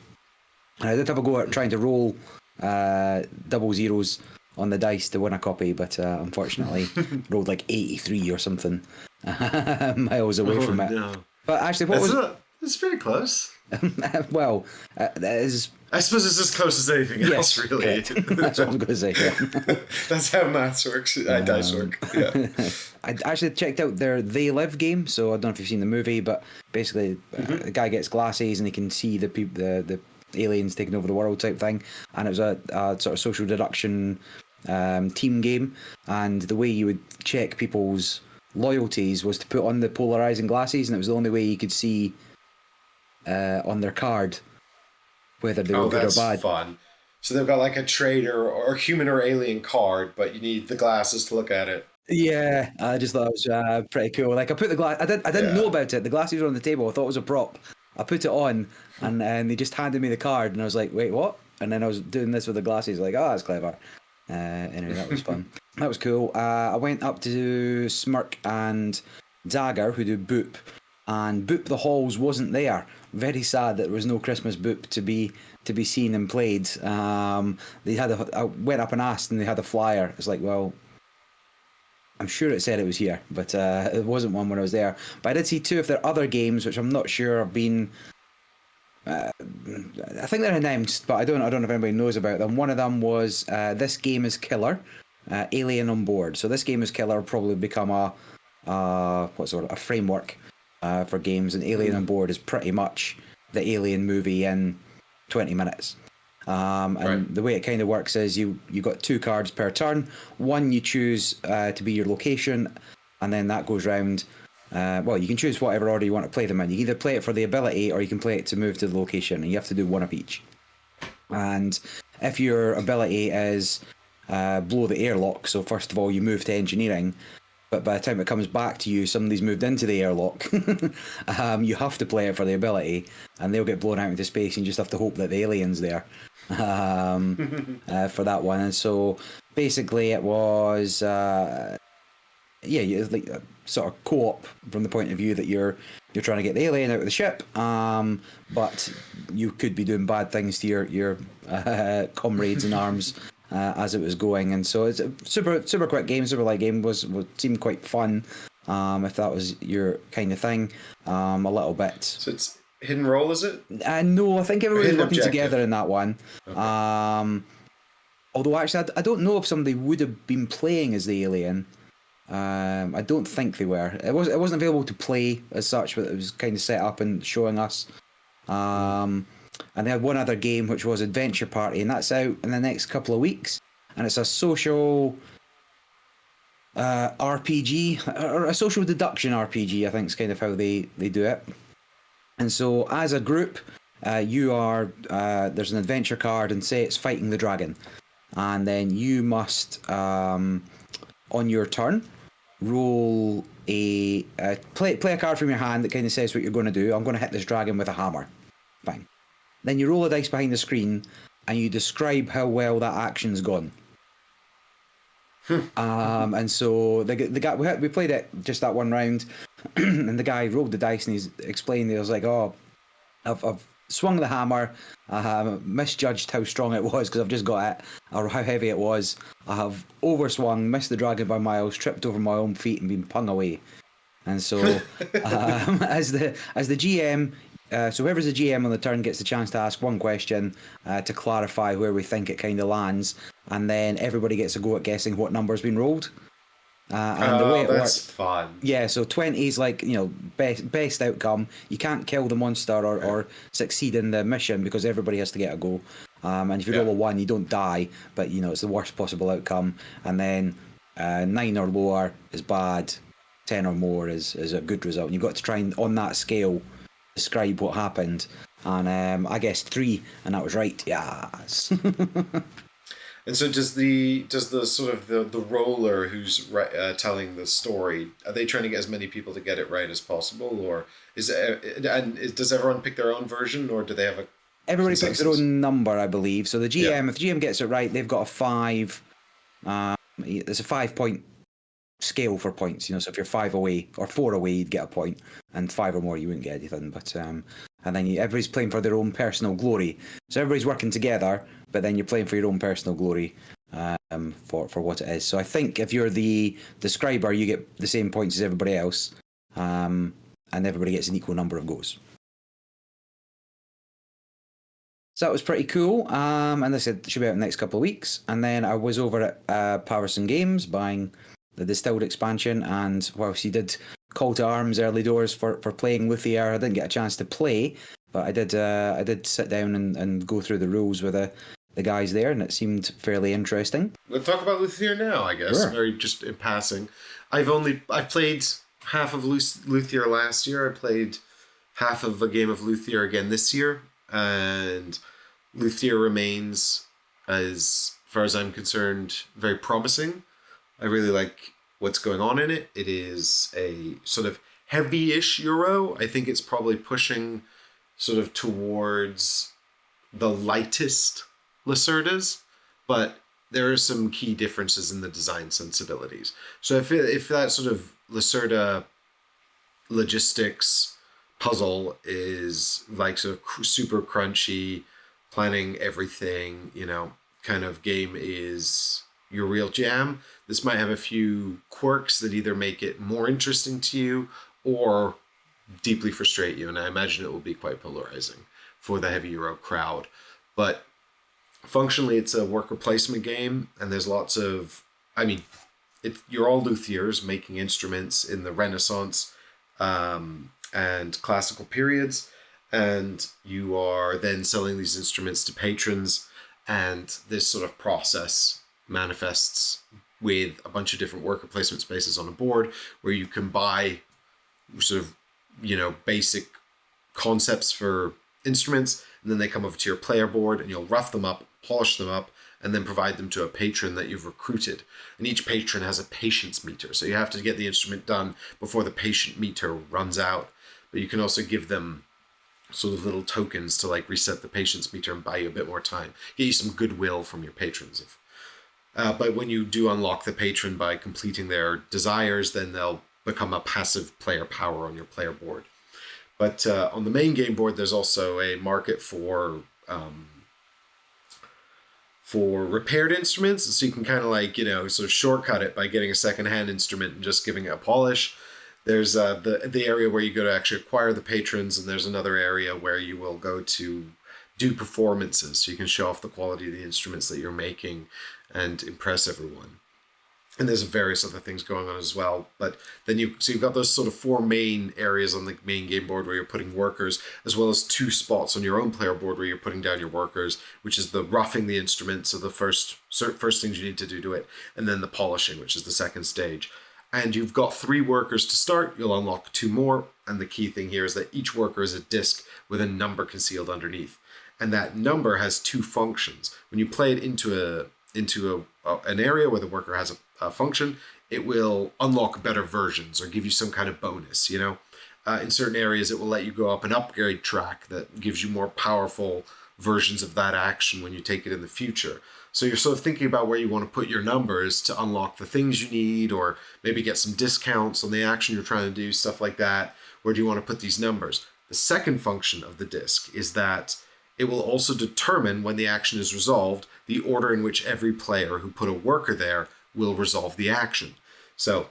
And I did have a go at trying to roll double zeros on the dice to win a copy, but unfortunately rolled like 83 or something miles away from it. No. But actually, what was It's pretty close. well, that is. I suppose it's as close as anything else, really. That's what I was going to say. Yeah. That's how maths works. Dice work. Yeah. I actually checked out their They Live game, so I don't know if you've seen the movie, but basically, the guy gets glasses and he can see the aliens taking over the world type thing, and it was a sort of social deduction team game, and the way you would check people's loyalties was to put on the polarizing glasses, and it was the only way you could see on their card whether they were good or bad. Fun. So they've got like a traitor or human or alien card, but you need the glasses to look at it. Yeah, I just thought it was pretty cool. Like I put the glass, I didn't know about it. The glasses were on the table. I thought it was a prop. I put it on, and they just handed me the card, and I was like, "Wait, what?" And then I was doing this with the glasses, like, "Oh, that's clever." Anyway, that was fun. That was cool. I went up to Smirk and Dagger, who do Boop, and Boop the Halls wasn't there. Very sad that there was no Christmas Boop to be seen and played. They had I went up and asked, and they had a flyer. It's like, well, I'm sure it said it was here, but it wasn't one when I was there. But I did see two of their other games, which I'm not sure have been. I think they're announced, but I don't know if anybody knows about them. One of them was This Game is Killer, Alien on Board. So This Game is Killer will probably become a framework for games, and Alien on Board is pretty much the Alien movie in 20 minutes. And the way it kind of works is you got two cards per turn. One you choose to be your location, and then that goes round. Well, you can choose whatever order you want to play them in. You can either play it for the ability, or you can play it to move to the location, and you have to do one of each. And if your ability is blow the airlock, so first of all you move to engineering, but by the time it comes back to you, somebody's moved into the airlock. You have to play it for the ability, and they'll get blown out into space, and you just have to hope that the alien's there for that one. And so basically it was, like a sort of co-op from the point of view that you're trying to get the alien out of the ship, but you could be doing bad things to your comrades in arms. As it was going, and so it's a super quick game, super light game. Seemed quite fun, if that was your kind of thing. A little bit. So it's hidden roll, is it? No, I think everybody's working objective together in that one. Okay. Although actually, I don't know if somebody would have been playing as the alien. I don't think they were. It wasn't available to play as such, but it was kind of set up and showing us. And they had one other game, which was Adventure Party, and that's out in the next couple of weeks. And it's a social RPG, or a social deduction RPG, I think is kind of how they do it. And so as a group, you are, there's an adventure card, and say it's fighting the dragon. And then you must, on your turn, roll play a card from your hand that kind of says what you're going to do. I'm going to hit this dragon with a hammer. Fine. Then you roll a dice behind the screen, and you describe how well that action's gone. And so the guy, we played it just that one round, and the guy rolled the dice, and he's explained. He was like, "Oh, I've swung the hammer, misjudged how strong it was because I've just got it, or how heavy it was. I have overswung, missed the dragon by miles, tripped over my own feet, and been pung away." And so, as the GM. So whoever's the GM on the turn gets the chance to ask one question to clarify where we think it kind of lands, and then everybody gets a go at guessing what number's been rolled. And the way it works, fun. Yeah, so 20 is like, best outcome. You can't kill the monster or succeed in the mission because everybody has to get a go. And if you roll a 1, you don't die, but it's the worst possible outcome. And then 9 or lower is bad, 10 or more is a good result. And you've got to try and, on that scale, describe what happened, and I guessed 3, and that was right. Yes. And so does the sort of the roller who's telling the story, are they trying to get as many people to get it right as possible, or does everyone pick their own version, or do they have a everybody consensus? picks their own number, I believe. So the GM, if the GM gets it right, they've got a 5. There's a 5-point scale for points, so if you're 5 away or 4 away, you'd get a point, and 5 or more, you wouldn't get anything. But and then everybody's playing for their own personal glory. So everybody's working together, but then you're playing for your own personal glory for what it is. So I think if you're the describer, you get the same points as everybody else, and and everybody gets an equal number of goes. So that was pretty cool. And I said, it should be out in the next couple of weeks. And then I was over at Paverson Games buying the distilled expansion. And whilst you did call to arms early doors for playing Luthier, I didn't get a chance to play, but I did sit down and go through the rules with the guys there, and it seemed fairly interesting. We'll talk about Luthier now, I guess. Sure. Very just in passing. I played half of Luthier last year. I played half of a game of Luthier again this year. And Luthier remains, as far as I'm concerned, very promising. I really like what's going on in it. It is a sort of heavy-ish Euro. I think it's probably pushing sort of towards the lightest Lacerdas, but there are some key differences in the design sensibilities. So if that sort of Lacerda logistics puzzle is like sort of super crunchy, planning everything, kind of game is your real jam, this might have a few quirks that either make it more interesting to you or deeply frustrate you. And I imagine it will be quite polarizing for the heavy Euro crowd. But functionally, it's a worker placement game, and there's lots of, you're all luthiers making instruments in the Renaissance and classical periods, and you are then selling these instruments to patrons, and this sort of process manifests with a bunch of different worker placement spaces on a board where you can buy sort of, basic concepts for instruments, and then they come over to your player board and you'll rough them up, polish them up, and then provide them to a patron that you've recruited. And each patron has a patience meter, so you have to get the instrument done before the patient meter runs out. But you can also give them sort of little tokens to like reset the patience meter and buy you a bit more time. Get you some goodwill from your patrons. But when you do unlock the patron by completing their desires, then they'll become a passive player power on your player board. But on the main game board, there's also a market for repaired instruments. So you can kind of like, sort of shortcut it by getting a secondhand instrument and just giving it a polish. There's the area where you go to actually acquire the patrons, and there's another area where you will go to do performances, so you can show off the quality of the instruments that you're making and impress everyone. And there's various other things going on as well. But then you've got those sort of four main areas on the main game board where you're putting workers, as well as two spots on your own player board where you're putting down your workers, which is the roughing the instrument, so the first things you need to do to it, and then the polishing, which is the second stage. And you've got 3 workers to start. You'll unlock 2 more. And the key thing here is that each worker is a disc with a number concealed underneath. And that number has 2 functions. When you play it into an area where the worker has a function, it will unlock better versions or give you some kind of bonus, In certain areas, it will let you go up an upgrade track that gives you more powerful versions of that action when you take it in the future. So you're sort of thinking about where you want to put your numbers to unlock the things you need, or maybe get some discounts on the action you're trying to do, stuff like that. Where do you want to put these numbers? The second function of the disc is that it will also determine when the action is resolved, the order in which every player who put a worker there will resolve the action. So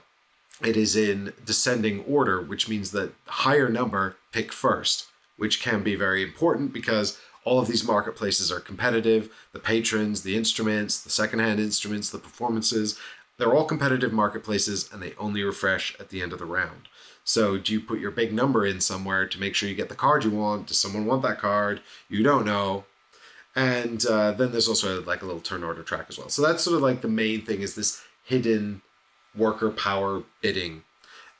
it is in descending order, which means that higher number pick first, which can be very important because all of these marketplaces are competitive. The patrons, the instruments, the secondhand instruments, the performances, they're all competitive marketplaces, and they only refresh at the end of the round. So do you put your big number in somewhere to make sure you get the card you want? Does someone want that card? You don't know. And then there's also like a little turn order track as well. So that's sort of like the main thing, is this hidden worker power bidding.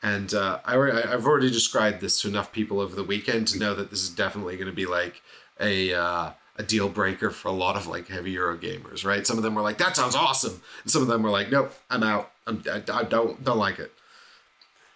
And I've already described this to enough people over the weekend to know that this is definitely going to be like a deal breaker for a lot of like heavy Euro gamers, right? Some of them were like, that sounds awesome. And some of them were like, nope, I'm out. I don't like it.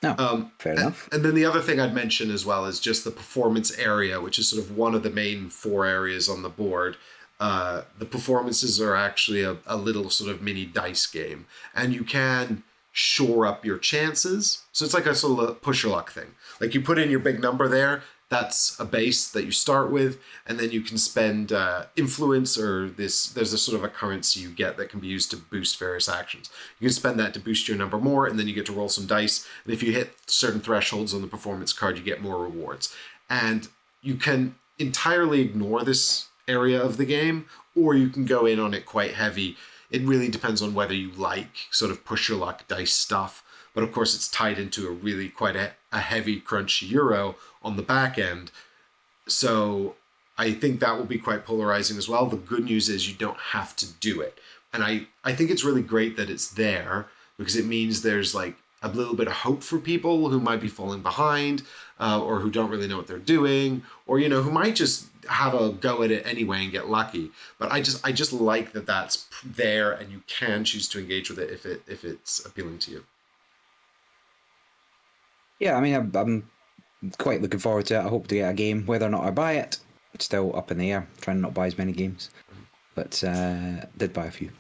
No, fair enough. And then the other thing I'd mention as well is just the performance area, which is sort of one of the main 4 areas on the board. The performances are actually a little sort of mini dice game, and you can shore up your chances. So it's like a sort of push your luck thing. Like you put in your big number there, that's a base that you start with, and then you can spend influence, or there's a sort of a currency you get that can be used to boost various actions. You can spend that to boost your number more, and then you get to roll some dice, and if you hit certain thresholds on the performance card, you get more rewards. And you can entirely ignore this area of the game, or you can go in on it quite heavy. It really depends on whether you like sort of push your luck dice stuff. But of course, it's tied into a really quite a heavy crunch euro on the back end. So I think that will be quite polarizing as well. The good news is you don't have to do it. And I think it's really great that it's there, because it means there's like a little bit of hope for people who might be falling behind, or who don't really know what they're doing, or, you know, who might just have a go at it anyway and get lucky. But I just like that that's there, and you can choose to engage with it if it's appealing to you. Yeah, I mean, I'm quite looking forward to it. I hope to get a game. Whether or not I buy it, it's still up in the air. Trying not to buy as many games, but did buy a few.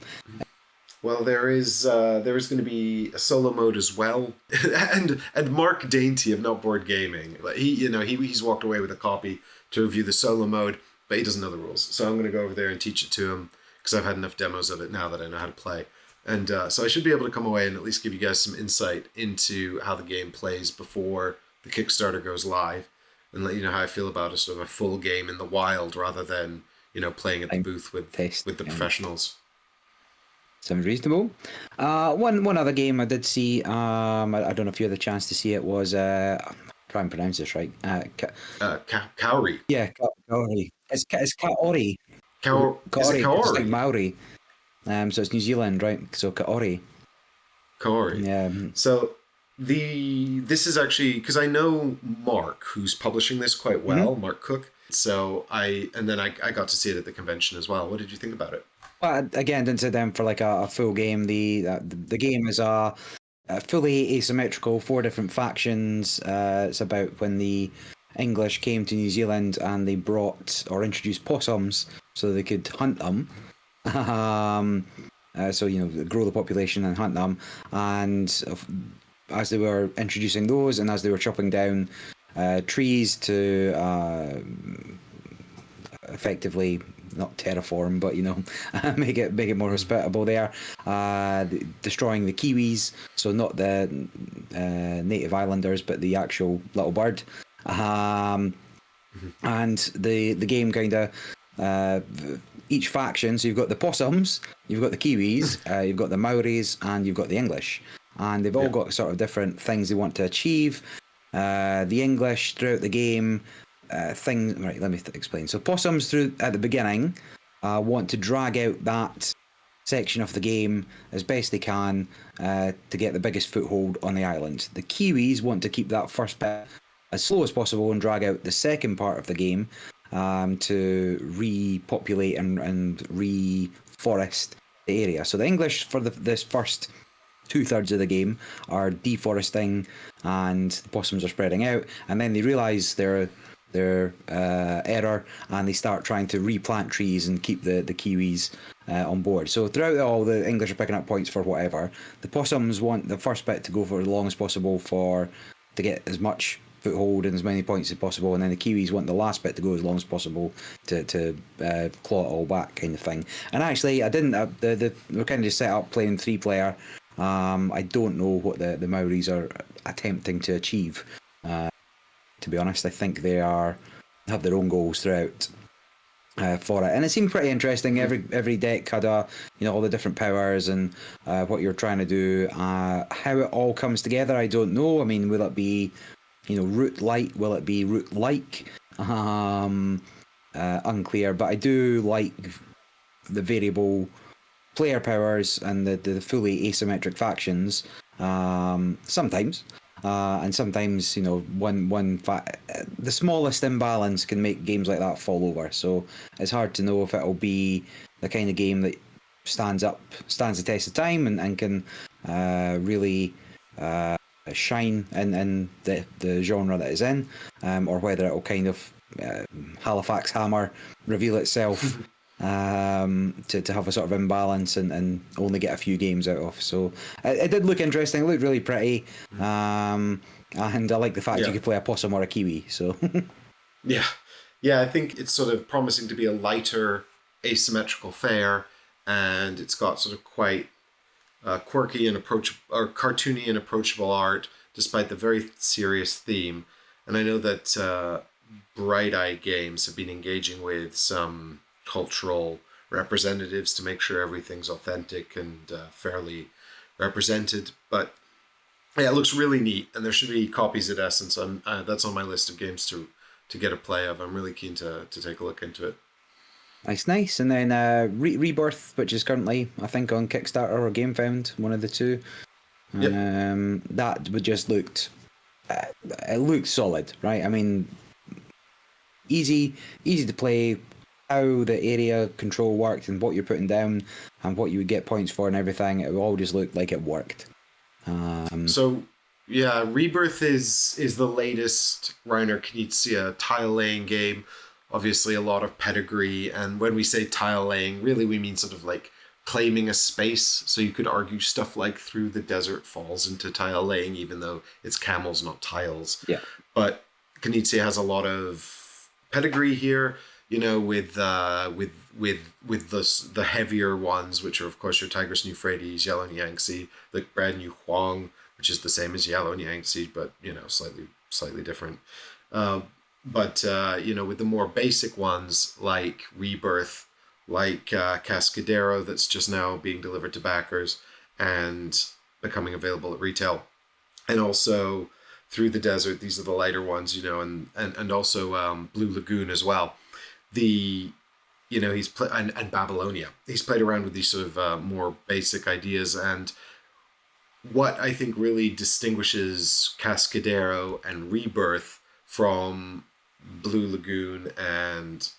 Well, there is going to be a solo mode as well, and Mark Dainty of Not Board Gaming, he's walked away with a copy to review the solo mode, but he doesn't know the rules. So I'm going to go over there and teach it to him, because I've had enough demos of it now that I know how to play. And so I should be able to come away and at least give you guys some insight into how the game plays before the Kickstarter goes live, and let you know how I feel about a sort of a full game in the wild rather than, you know, playing at the booth with the professionals. Sounds reasonable. One other game I did see, I don't know if you had the chance to see it, was try and pronounce this right. Kauri. Yeah, Kauri. It's Kaori. Kaori. Is it Kaori? It's like Maori. So it's New Zealand, right? So Kaori. Kaori. Yeah. So this is actually, because I know Mark, who's publishing this quite well, Mark Cook. So I got to see it at the convention as well. What did you think about it? Well, again, didn't sit down for like a full game. The game is a fully asymmetrical, 4 different factions. It's about when the English came to New Zealand and they brought or introduced possums so they could hunt them. So, you know, grow the population and hunt them. And as they were introducing those, and as they were chopping down trees to effectively not terraform, but, you know, make it more hospitable there, destroying the Kiwis, so not the native islanders, but the actual little bird. And the game kind of each faction, so you've got the possums, you've got the Kiwis, you've got the Maoris, and you've got the English, and they've all got sort of different things they want to achieve. The English throughout the game, right, let me explain. So possums at the beginning want to drag out that section of the game as best they can to get the biggest foothold on the island. The Kiwis want to keep that first bit as slow as possible and drag out the second part of the game to repopulate and reforest the area. So the English for this first 2/3 of the game are deforesting, and the possums are spreading out, and then they realise their error, and they start trying to replant trees and keep the Kiwis on board. So throughout it all, the English are picking up points for whatever. The possums want the first bit to go for as long as possible to get as much foothold and as many points as possible, and then the Kiwis want the last bit to go as long as possible to claw it all back, kind of thing. And actually, I didn't. We're kind of just set up playing 3-player. I don't know what the Maoris are attempting to achieve. To be honest, I think they have their own goals throughout for it, and it seemed pretty interesting. Every deck had all the different powers and what you're trying to do. How it all comes together, I don't know. I mean, will it be root light? Will it be root like? Unclear. But I do like the variable player powers and the fully asymmetric factions sometimes. And sometimes, the smallest imbalance can make games like that fall over. So it's hard to know if it'll be the kind of game that stands the test of time and can really shine in the genre that it's in, or whether it'll kind of Halifax Hammer reveal itself to have a sort of imbalance and only get a few games out of. So it did look interesting. It looked really pretty, and I like the fact you could play a possum or a Kiwi. So Yeah. Yeah, I think it's sort of promising to be a lighter, asymmetrical fare, and it's got sort of quite quirky and or cartoony and approachable art, despite the very serious theme. And I know that Bright Eye Games have been engaging with some cultural representatives to make sure everything's authentic and fairly represented. But yeah, it looks really neat, and there should be copies at Essence. That's on my list of games to get a play of. I'm really keen to take a look into it. Nice. And then Rebirth, which is currently, I think, on Kickstarter or GameFound, one of the two. Yep. That would just looked, it looked solid, right? I mean, easy to play. How the area control worked and what you're putting down and what you would get points for and everything, it all just looked like it worked. So, yeah, Rebirth is the latest Reiner Knizia tile laying game. Obviously, a lot of pedigree, and when we say tile laying, really we mean sort of like claiming a space. So you could argue stuff like Through the Desert falls into tile laying, even though it's camels, not tiles. Yeah. But Knizia has a lot of pedigree here. You know, with the heavier ones, which are of course your Tigris and Euphrates, Yellow and Yangtze, the brand new Huang, which is the same as Yellow and Yangtze, but you know, slightly different. But you know, with the more basic ones like Rebirth, like Cascadero, that's just now being delivered to backers and becoming available at retail, and also Through the Desert. These are the lighter ones, you know, and also Blue Lagoon as well. You know, and Babylonia. He's played around with these sort of more basic ideas, and what I think really distinguishes Cascadero and Rebirth from Blue Lagoon and,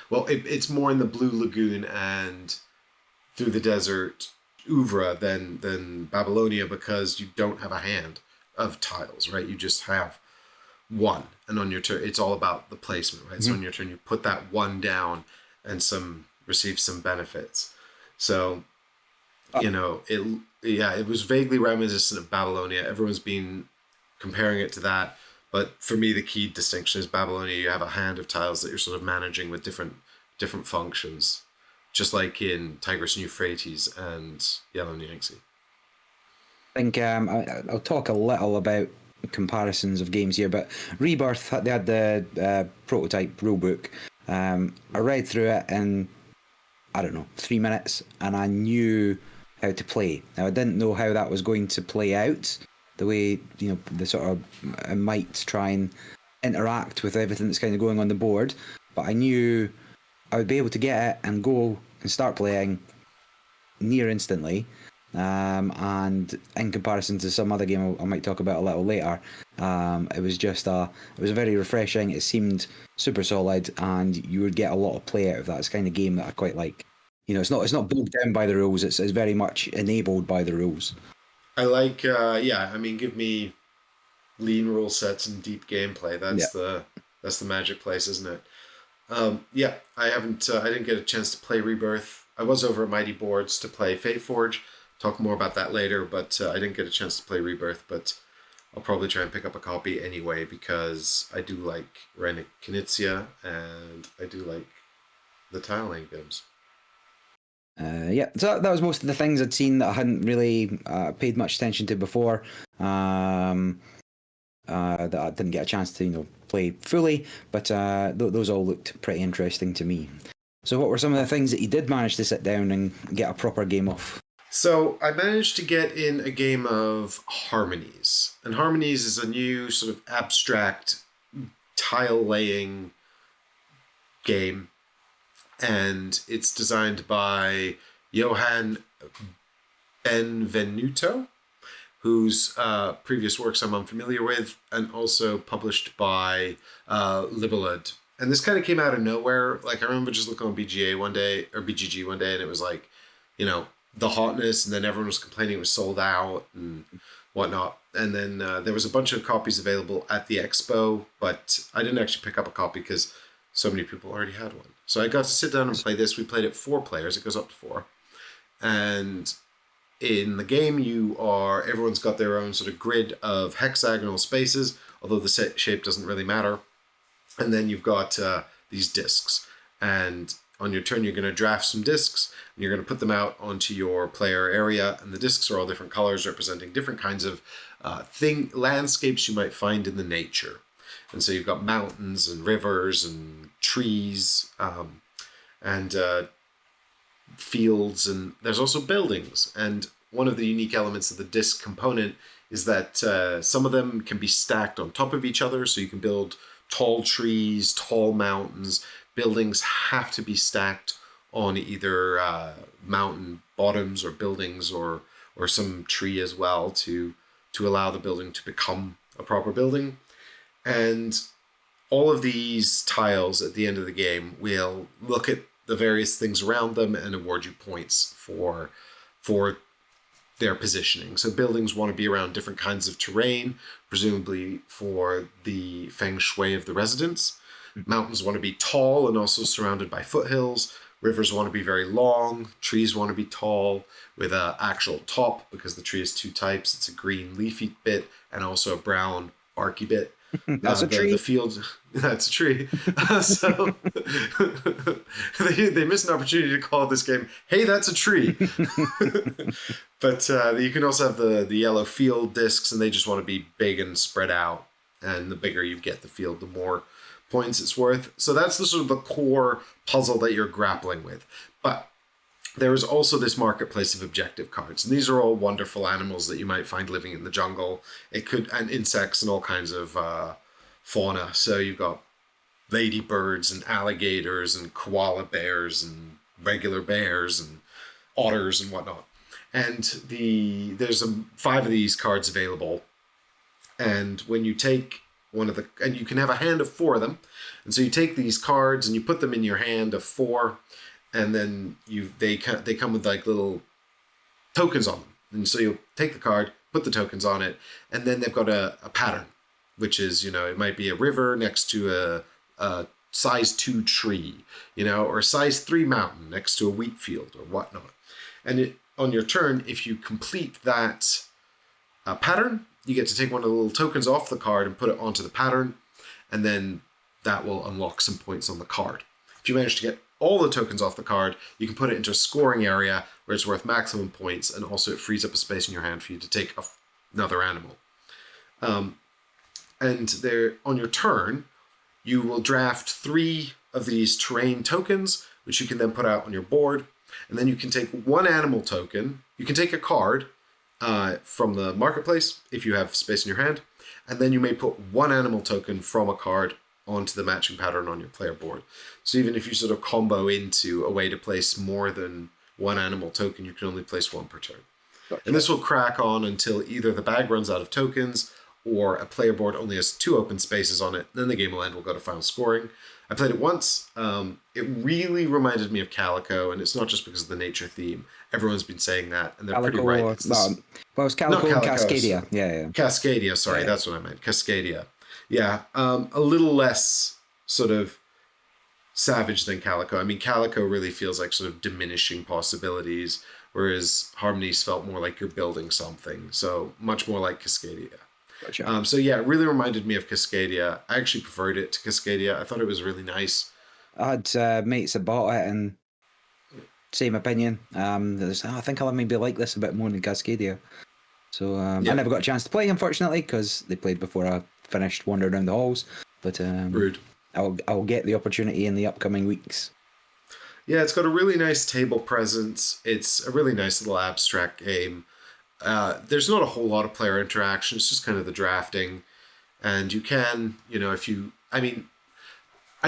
well, it's more in the Blue Lagoon and Through the Desert oeuvre than Babylonia, because you don't have a hand of tiles, right? You just have one, and on your turn it's all about the placement, right? So on your turn you put that one down and receive some benefits. So you know, it was vaguely reminiscent of Babylonia. Everyone's been comparing it to that, but for me the key distinction is Babylonia, you have a hand of tiles that you're sort of managing with different functions, just like in Tigris and Euphrates and Yellow and Yangtze. I think I'll talk a little about comparisons of games here, but Rebirth, they had the prototype rulebook. I read through it in, I don't know, 3 minutes, and I knew how to play. Now, I didn't know how that was going to play out, the way, you know, the sort of I might try and interact with everything that's kind of going on the board, but I knew I would be able to get it and go and start playing near instantly. And in comparison to some other game I might talk about a little later, it was very refreshing. It seemed super solid, and you would get a lot of play out of that. It's the kind of game that I quite like. You know, it's not bogged down by the rules. It's very much enabled by the rules. I like, I mean, give me lean rule sets and deep gameplay. That's the magic place, isn't it? I didn't get a chance to play Rebirth. I was over at Mighty Boards to play Fateforge. Talk more about that later, but I didn't get a chance to play Rebirth, but I'll probably try and pick up a copy anyway, because I do like Reiner Knizia and I do like the tile laying games. So that was most of the things I'd seen that I hadn't really paid much attention to before, that I didn't get a chance to, you know, play fully, but those all looked pretty interesting to me. So what were some of the things that you did manage to sit down and get a proper game of? So I managed to get in a game of Harmonies. And Harmonies is a new sort of abstract tile laying game. And it's designed by Johan Benvenuto, whose previous works I'm unfamiliar with, and also published by Libelud. And this kind of came out of nowhere. Like, I remember just looking on BGG one day, and it was like, you know, the hotness, and then everyone was complaining it was sold out and whatnot. And then there was a bunch of copies available at the expo, but I didn't actually pick up a copy because so many people already had one. So I got to sit down and play this. We played it 4 players. It goes up to 4. And in the game, everyone's got their own sort of grid of hexagonal spaces, although the shape doesn't really matter. And then you've got these discs. And on your turn, you're going to draft some discs, and you're going to put them out onto your player area. And the discs are all different colors, representing different kinds of landscapes you might find in the nature. And so you've got mountains and rivers and trees and fields, and there's also buildings. And one of the unique elements of the disc component is that some of them can be stacked on top of each other, so you can build tall trees, tall mountains. Buildings have to be stacked on either mountain bottoms or buildings or some tree as well to allow the building to become a proper building. And all of these tiles at the end of the game will look at the various things around them and award you points for their positioning. So buildings want to be around different kinds of terrain, presumably for the feng shui of the residents. Mountains want to be tall and also surrounded by foothills. Rivers want to be very long. Trees want to be tall with an actual top, because the tree has two types. It's a green leafy bit and also a brown barky bit. That's a tree. The field, that's a tree. So they missed an opportunity to call this game, "Hey, that's a tree." But you can also have the yellow field discs, and they just want to be big and spread out. And the bigger you get the field, the more points it's worth. So that's the sort of the core puzzle that you're grappling with. But there is also this marketplace of objective cards, and these are all wonderful animals that you might find living in the jungle. And insects and all kinds of fauna. So you've got ladybirds and alligators and koala bears and regular bears and otters and whatnot. And there's 5 of these cards available. And when you take and you can have a hand of 4 of them. And so you take these cards and you put them in your hand of 4, and then they come with like little tokens on them. And so you'll take the card, put the tokens on it, and then they've got a pattern, which is, it might be a river next to a size 2 tree, or a size 3 mountain next to a wheat field or whatnot. And on your turn, if you complete that pattern, you get to take one of the little tokens off the card and put it onto the pattern, and then that will unlock some points on the card. If you manage to get all the tokens off the card, you can put it into a scoring area where it's worth maximum points, and also it frees up a space in your hand for you to take another animal. And there, on your turn, you will draft 3 of these terrain tokens, which you can then put out on your board, and then you can take 1 animal token. You can take a card from the marketplace if you have space in your hand, and then you may put 1 animal token from a card onto the matching pattern on your player board. So even if you sort of combo into a way to place more than 1 animal token, you can only place 1 per turn. Gotcha. And this will crack on until either the bag runs out of tokens or a player board only has 2 open spaces on it. Then the game will end. We'll go to final scoring. I played it once. It really reminded me of Calico, and it's not just because of the nature theme. Everyone's been saying that, and they're Calico, pretty right. It's Calico and Cascadia. Yeah. Cascadia, sorry, that's what I meant. Cascadia. Yeah, a little less sort of savage than Calico. I mean, Calico really feels like sort of diminishing possibilities, whereas Harmonies felt more like you're building something. So much more like Cascadia. Gotcha. So yeah, it really reminded me of Cascadia. I actually preferred it to Cascadia. I thought it was really nice. I had mates that bought it and same opinion. I think I'll maybe like this a bit more than Cascadia. So I never got a chance to play, unfortunately, because they played before I finished wandering around the halls. But rude. I'll get the opportunity in the upcoming weeks. Yeah, it's got a really nice table presence. It's a really nice little abstract game. There's not a whole lot of player interaction. It's just kind of the drafting. And you can, I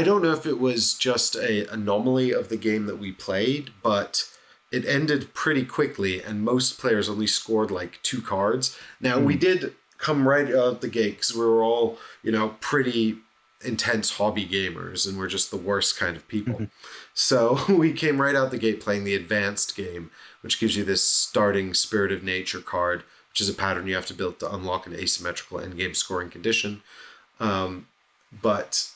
don't know if it was just an anomaly of the game that we played, but it ended pretty quickly, and most players only scored like 2 cards. Now, we did come right out the gate because we were all, pretty intense hobby gamers, and we're just the worst kind of people. So we came right out the gate playing the advanced game, which gives you this starting Spirit of Nature card, which is a pattern you have to build to unlock an asymmetrical endgame scoring condition. But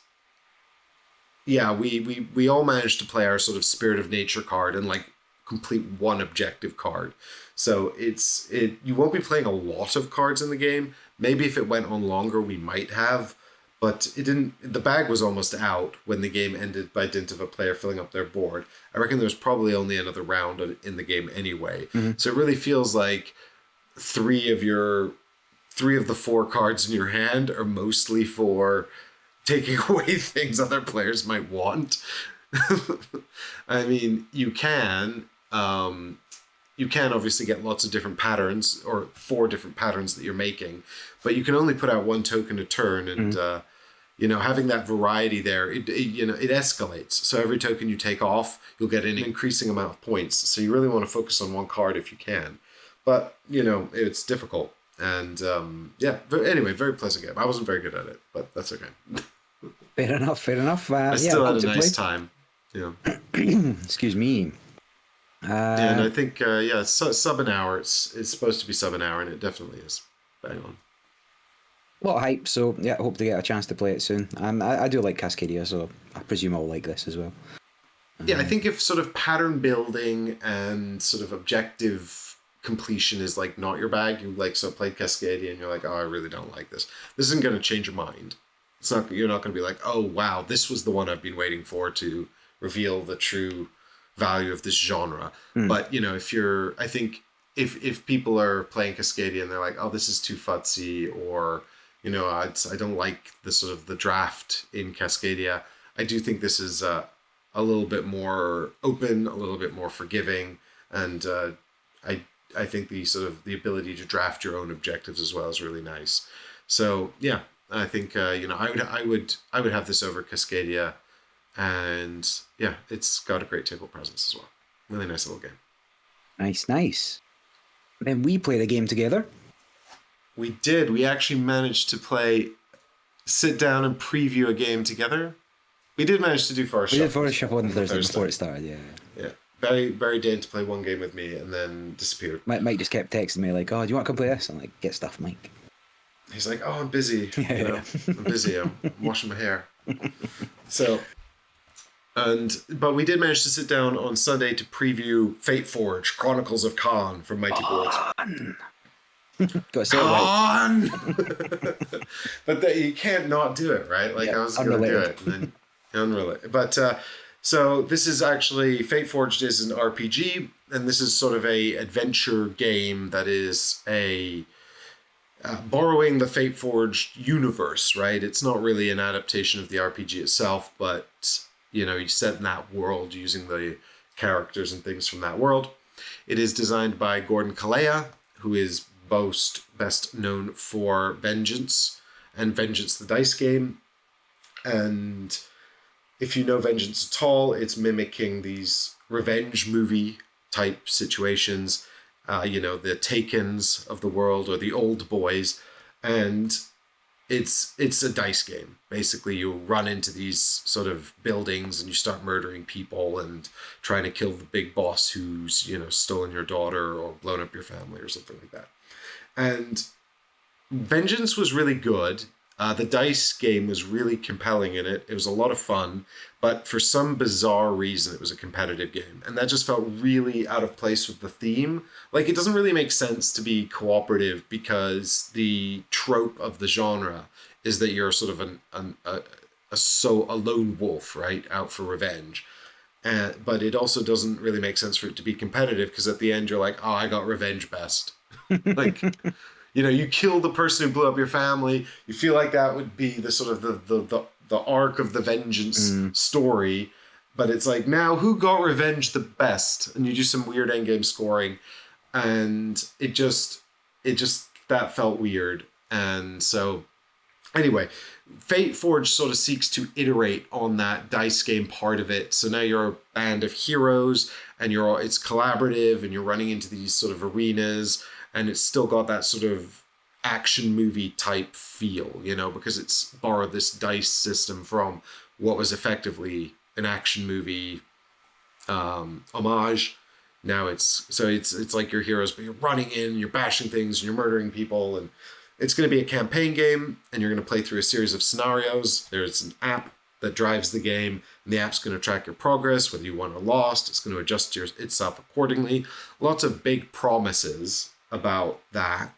yeah, we all managed to play our sort of Spirit of Nature card and like complete 1 objective card. So you won't be playing a lot of cards in the game. Maybe if it went on longer, we might have, but it didn't. The bag was almost out when the game ended by dint of a player filling up their board. I reckon there's probably only another round in the game anyway. So it really feels like three of the 4 cards in your hand are mostly for taking away things other players might want. I mean, you can obviously get lots of different patterns, or 4 different patterns that you're making, but you can only put out 1 token a turn, and having that variety there, it escalates. So every token you take off, you'll get an increasing amount of points. So you really want to focus on 1 card if you can, but it's difficult. And anyway, very pleasant game. I wasn't very good at it, but that's okay. Fair enough. I still had a nice time. Yeah. Excuse me. And I think sub an hour. It's supposed to be sub an hour, and it definitely is. Bang on. A lot of hype, so yeah, hope to get a chance to play it soon. And I do like Cascadia, so I presume I'll like this as well. Yeah, I think if sort of pattern building and sort of objective completion is like not your bag, you played Cascadia and you're like, oh, I really don't like this. This isn't going to change your mind. You're not going to be like, oh wow, this was the one I've been waiting for to reveal the true value of this genre. But if people are playing Cascadia and they're like, oh, this is too futzy, or I don't like the sort of the draft in Cascadia, I do think this is a little bit more open, a little bit more forgiving, and I think the ability to draft your own objectives as well is really nice. So yeah, I think I would have this over Cascadia, and yeah, it's got a great table presence as well. Really nice little game. Nice. Then we played a game together. We did. We actually managed to sit down and preview a game together. We did manage to do Forest Shuffle. We did Forest Shuffle on Thursday before it started, yeah. Yeah. Barry deigned to play 1 game with me and then disappeared. Mike just kept texting me like, oh, do you want to come play this? I'm like, get stuff, Mike. He's like, oh, I'm busy. I'm busy. I'm washing my hair. But we did manage to sit down on Sunday to preview Fateforge, Chronicles of Kaan from Mighty Boards. Got to say it right. But you can't not do it, right? Like, I was going to do it. And then, unrelated. But so this is actually, Fateforged is an RPG, and this is sort of a adventure game that is borrowing the Fateforged universe, right? It's not really an adaptation of the RPG itself, but you set in that world using the characters and things from that world. It is designed by Gordon Kalea, who is best known for Vengeance and Vengeance the Dice game. And if you know Vengeance at all, it's mimicking these revenge movie type situations, the Takens of the world, or the Old Boys, and it's a dice game. Basically, you run into these sort of buildings and you start murdering people and trying to kill the big boss who's stolen your daughter or blown up your family or something like that. And Vengeance was really good. The dice game was really compelling in it. It was a lot of fun, but for some bizarre reason, it was a competitive game. And that just felt really out of place with the theme. Like, it doesn't really make sense to be cooperative because the trope of the genre is that you're sort of a lone wolf, right? Out for revenge. But it also doesn't really make sense for it to be competitive because at the end, you're like, oh, I got revenge best. Like... you kill the person who blew up your family. You feel like that would be the sort of the arc of the vengeance story. But it's like, now who got revenge the best? And you do some weird endgame scoring. And it just that felt weird. And so anyway, Fateforge sort of seeks to iterate on that dice game part of it. So now you're a band of heroes and it's collaborative and you're running into these sort of arenas. And it's still got that sort of action movie type feel, because it's borrowed this dice system from what was effectively an action movie homage. Now it's like your heroes, but you're running in, you're bashing things, and you're murdering people. And it's going to be a campaign game, and you're going to play through a series of scenarios. There's an app that drives the game, and the app's going to track your progress, whether you won or lost. It's going to adjust itself accordingly. Lots of big promises about that.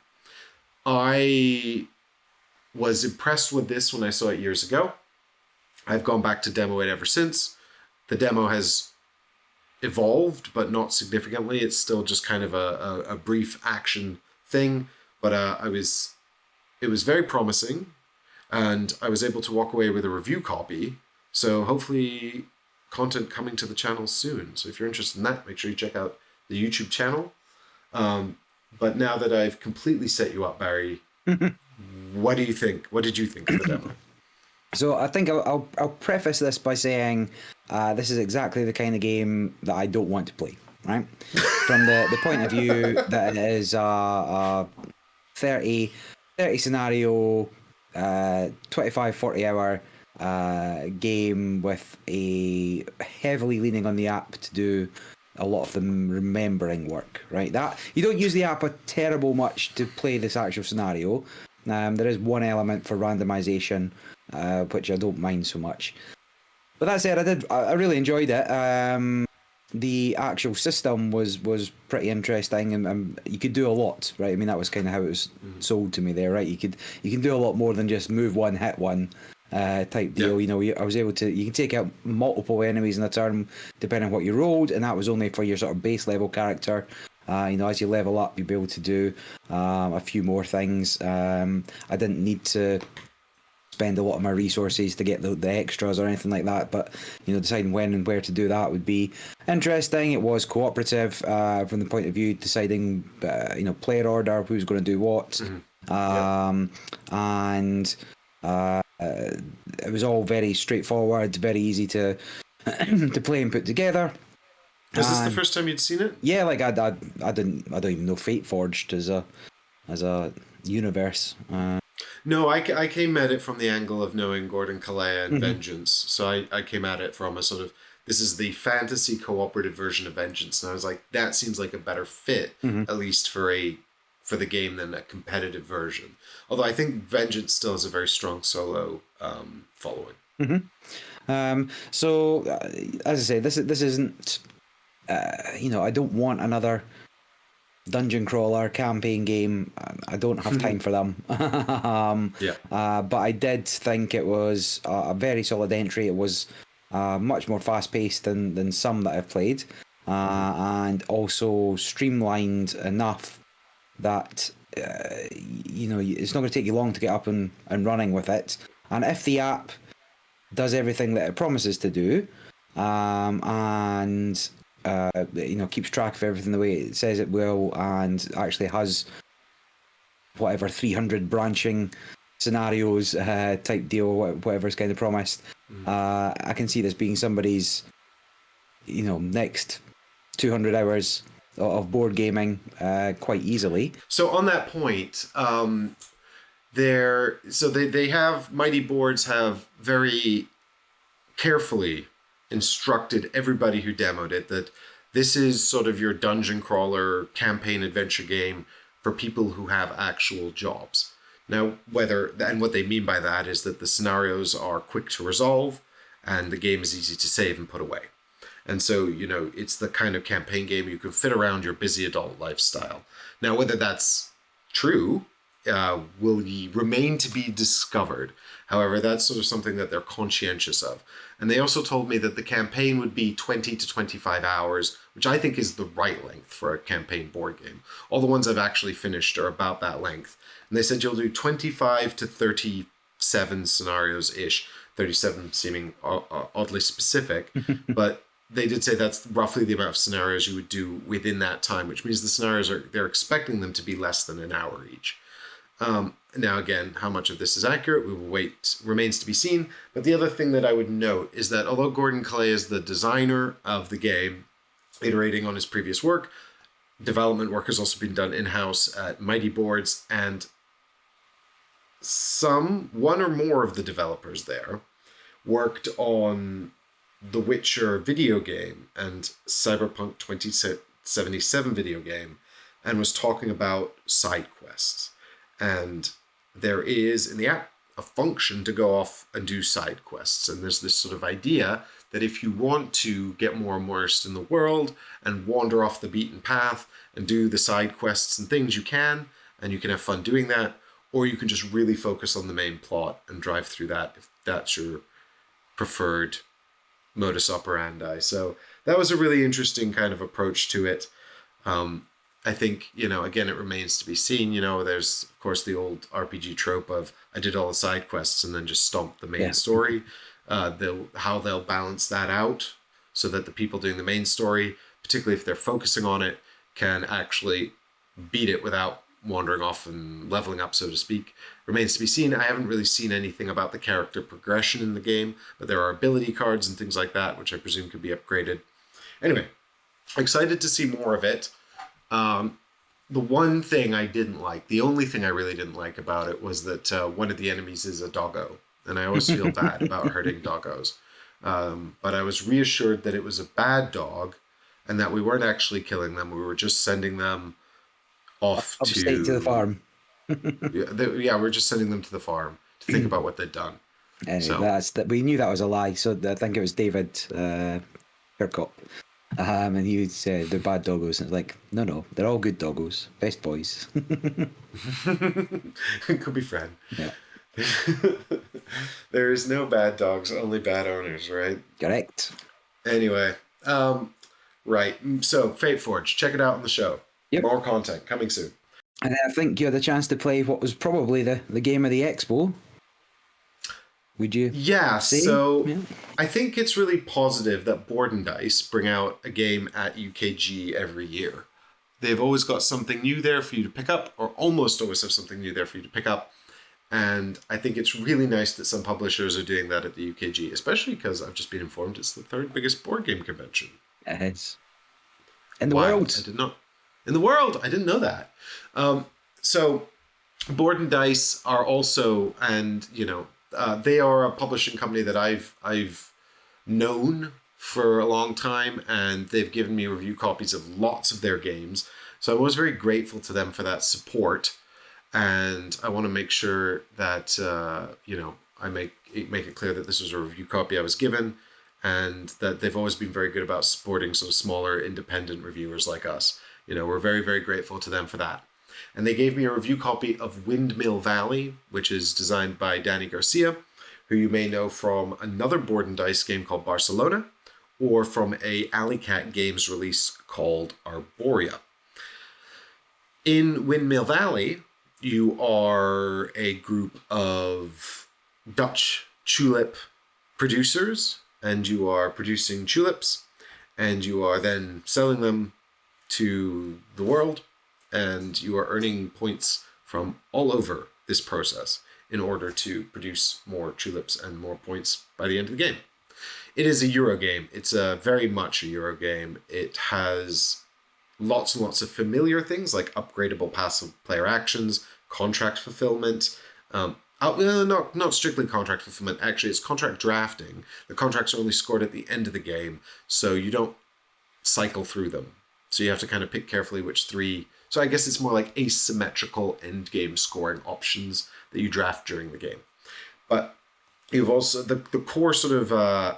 I was impressed with this when I saw it years ago. I've gone back to demo it ever since. The demo has evolved, but not significantly. It's still just kind of a brief action thing, but it was very promising, and I was able to walk away with a review copy. So hopefully content coming to the channel soon. So if you're interested in that, make sure you check out the YouTube channel. But now that I've completely set you up, Barry, what do you think? What did you think of the demo? So I think I'll preface this by saying this is exactly the kind of game that I don't want to play, right? From the point of view that it is a 30 scenario, 25, 40 hour game with a heavily leaning on the app to do a lot of the remembering work, right? That you don't use the app a terrible much to play this actual scenario. There is one element for randomization, which I don't mind so much. But that said, I really enjoyed it. The actual system was pretty interesting, and you could do a lot, right? I mean, that was kind of how it was sold to me there, right? You can do a lot more than just move one, hit one type deal. Yeah. You know, I was able to. You can take out multiple enemies in a turn depending on what you rolled, and that was only for your sort of base level character. You know, as you level up, you'll be able to do a few more things. I didn't need to spend a lot of my resources to get the extras or anything like that, but you know, deciding when and where to do that would be interesting. It was cooperative from the point of view deciding you know, player order, who's going to do what. And it was all very straightforward, very easy to to play and put together. Is this the first time you'd seen it? Yeah, like I don't even know Fateforged as a universe. No, I came at it from the angle of knowing Gordon Kalea and Vengeance. So I came at it from a sort of, this is the fantasy cooperative version of Vengeance. And I was like, that seems like a better fit, at least for the game, than a competitive version. Although I think Vengeance still has a very strong solo following. So, as I say, this isn't, you know, I don't want another dungeon crawler campaign game. I don't have time for them. But I did think it was a very solid entry. It was much more fast paced than some that I've played, and also streamlined enough that you know, it's not going to take you long to get up and running with it. And if the app does everything that it promises to do, and you know, keeps track of everything the way it says it will, and actually has whatever 300 branching scenarios type deal, whatever's kind of promised, I can see this being somebody's, you know, next 200 hours of board gaming quite easily. So on that point, they have Mighty Boards have very carefully instructed everybody who demoed it that this is sort of your dungeon crawler campaign adventure game for people who have actual jobs. Now, what they mean by that is that the scenarios are quick to resolve and the game is easy to save and put away. And so, you know, it's the kind of campaign game you can fit around your busy adult lifestyle. Now, whether that's true will remain to be discovered. However, that's sort of something that they're conscientious of. And they also told me that the campaign would be 20 to 25 hours, which I think is the right length for a campaign board game. All the ones I've actually finished are about that length. And they said you'll do 25 to 37 scenarios-ish, 37 seeming oddly specific, but they did say that's roughly the amount of scenarios you would do within that time, which means the scenarios they're expecting them to be less than an hour each. Now, again, how much of this is accurate, we will wait, remains to be seen. But the other thing that I would note is that although Gordon Kalea is the designer of the game, iterating on his previous work, development work has also been done in-house at Mighty Boards, and one or more of the developers there worked on the Witcher video game and Cyberpunk 2077 video game, and was talking about side quests. And there is in the app a function to go off and do side quests. And there's this sort of idea that if you want to get more immersed in the world and wander off the beaten path and do the side quests and things, you can, and you can have fun doing that. or you can just really focus on the main plot and drive through that if that's your preferred modus operandi. So that was a really interesting kind of approach to it. I think, again, it remains to be seen. There's, of course, the old RPG trope of I did all the side quests and then just stomped the main story. How they'll balance that out so that the people doing the main story, particularly if they're focusing on it, can actually beat it without wandering off and leveling up, so to speak, remains to be seen. I haven't really seen anything about the character progression in the game, but there are ability cards and things like that, which I presume could be upgraded. Anyway, excited to see more of it. The one thing I didn't like, the only thing I really didn't like about it was that one of the enemies is a doggo, and I always feel bad about hurting doggos. But I was reassured that it was a bad dog and that we weren't actually killing them. We were just sending them off to the farm. We're just sending them to the farm to think about what they'd done. Anyway, we knew that was a lie. So I think it was David Hirkop. And he said they're bad doggos, and it's like, no, they're all good doggos, best boys. Could be Fred. Yeah. There is no bad dogs, only bad owners, right? Correct. Anyway, right. So Fateforge, check it out on the show. Yep. More content coming soon. And I think you had a chance to play what was probably the game of the expo. Would you? Yeah, I think it's really positive that Board and Dice bring out a game at UKGE every year. They've always got something new there for you to pick up, or almost always have something new there for you to pick up. And I think it's really nice that some publishers are doing that at the UKGE, especially because I've just been informed it's the third biggest board game convention. It is. In the world. I did not. In the world, I didn't know that. So Board and Dice are also, and they are a publishing company that I've known for a long time, and they've given me review copies of lots of their games. So I was very grateful to them for that support, and I want to make sure that I make it clear that this was a review copy I was given, and that they've always been very good about supporting sort of smaller independent reviewers like us. We're very, very grateful to them for that. And they gave me a review copy of Windmill Valley, which is designed by Danny Garcia, who you may know from another Board and Dice game called Barcelona, or from a Alley Cat Games release called Arborea. In Windmill Valley, you are a group of Dutch tulip producers, and you are producing tulips, and you are then selling them to the world, and you are earning points from all over this process in order to produce more tulips and more points by the end of the game. It is a Euro game. It's very much a Euro game. It has lots and lots of familiar things like upgradable passive player actions, contract fulfillment, not strictly contract fulfillment. Actually, it's contract drafting. The contracts are only scored at the end of the game, so you don't cycle through them. So you have to kind of pick carefully which three. So I guess it's more like asymmetrical end game scoring options that you draft during the game. But you've also, the core sort of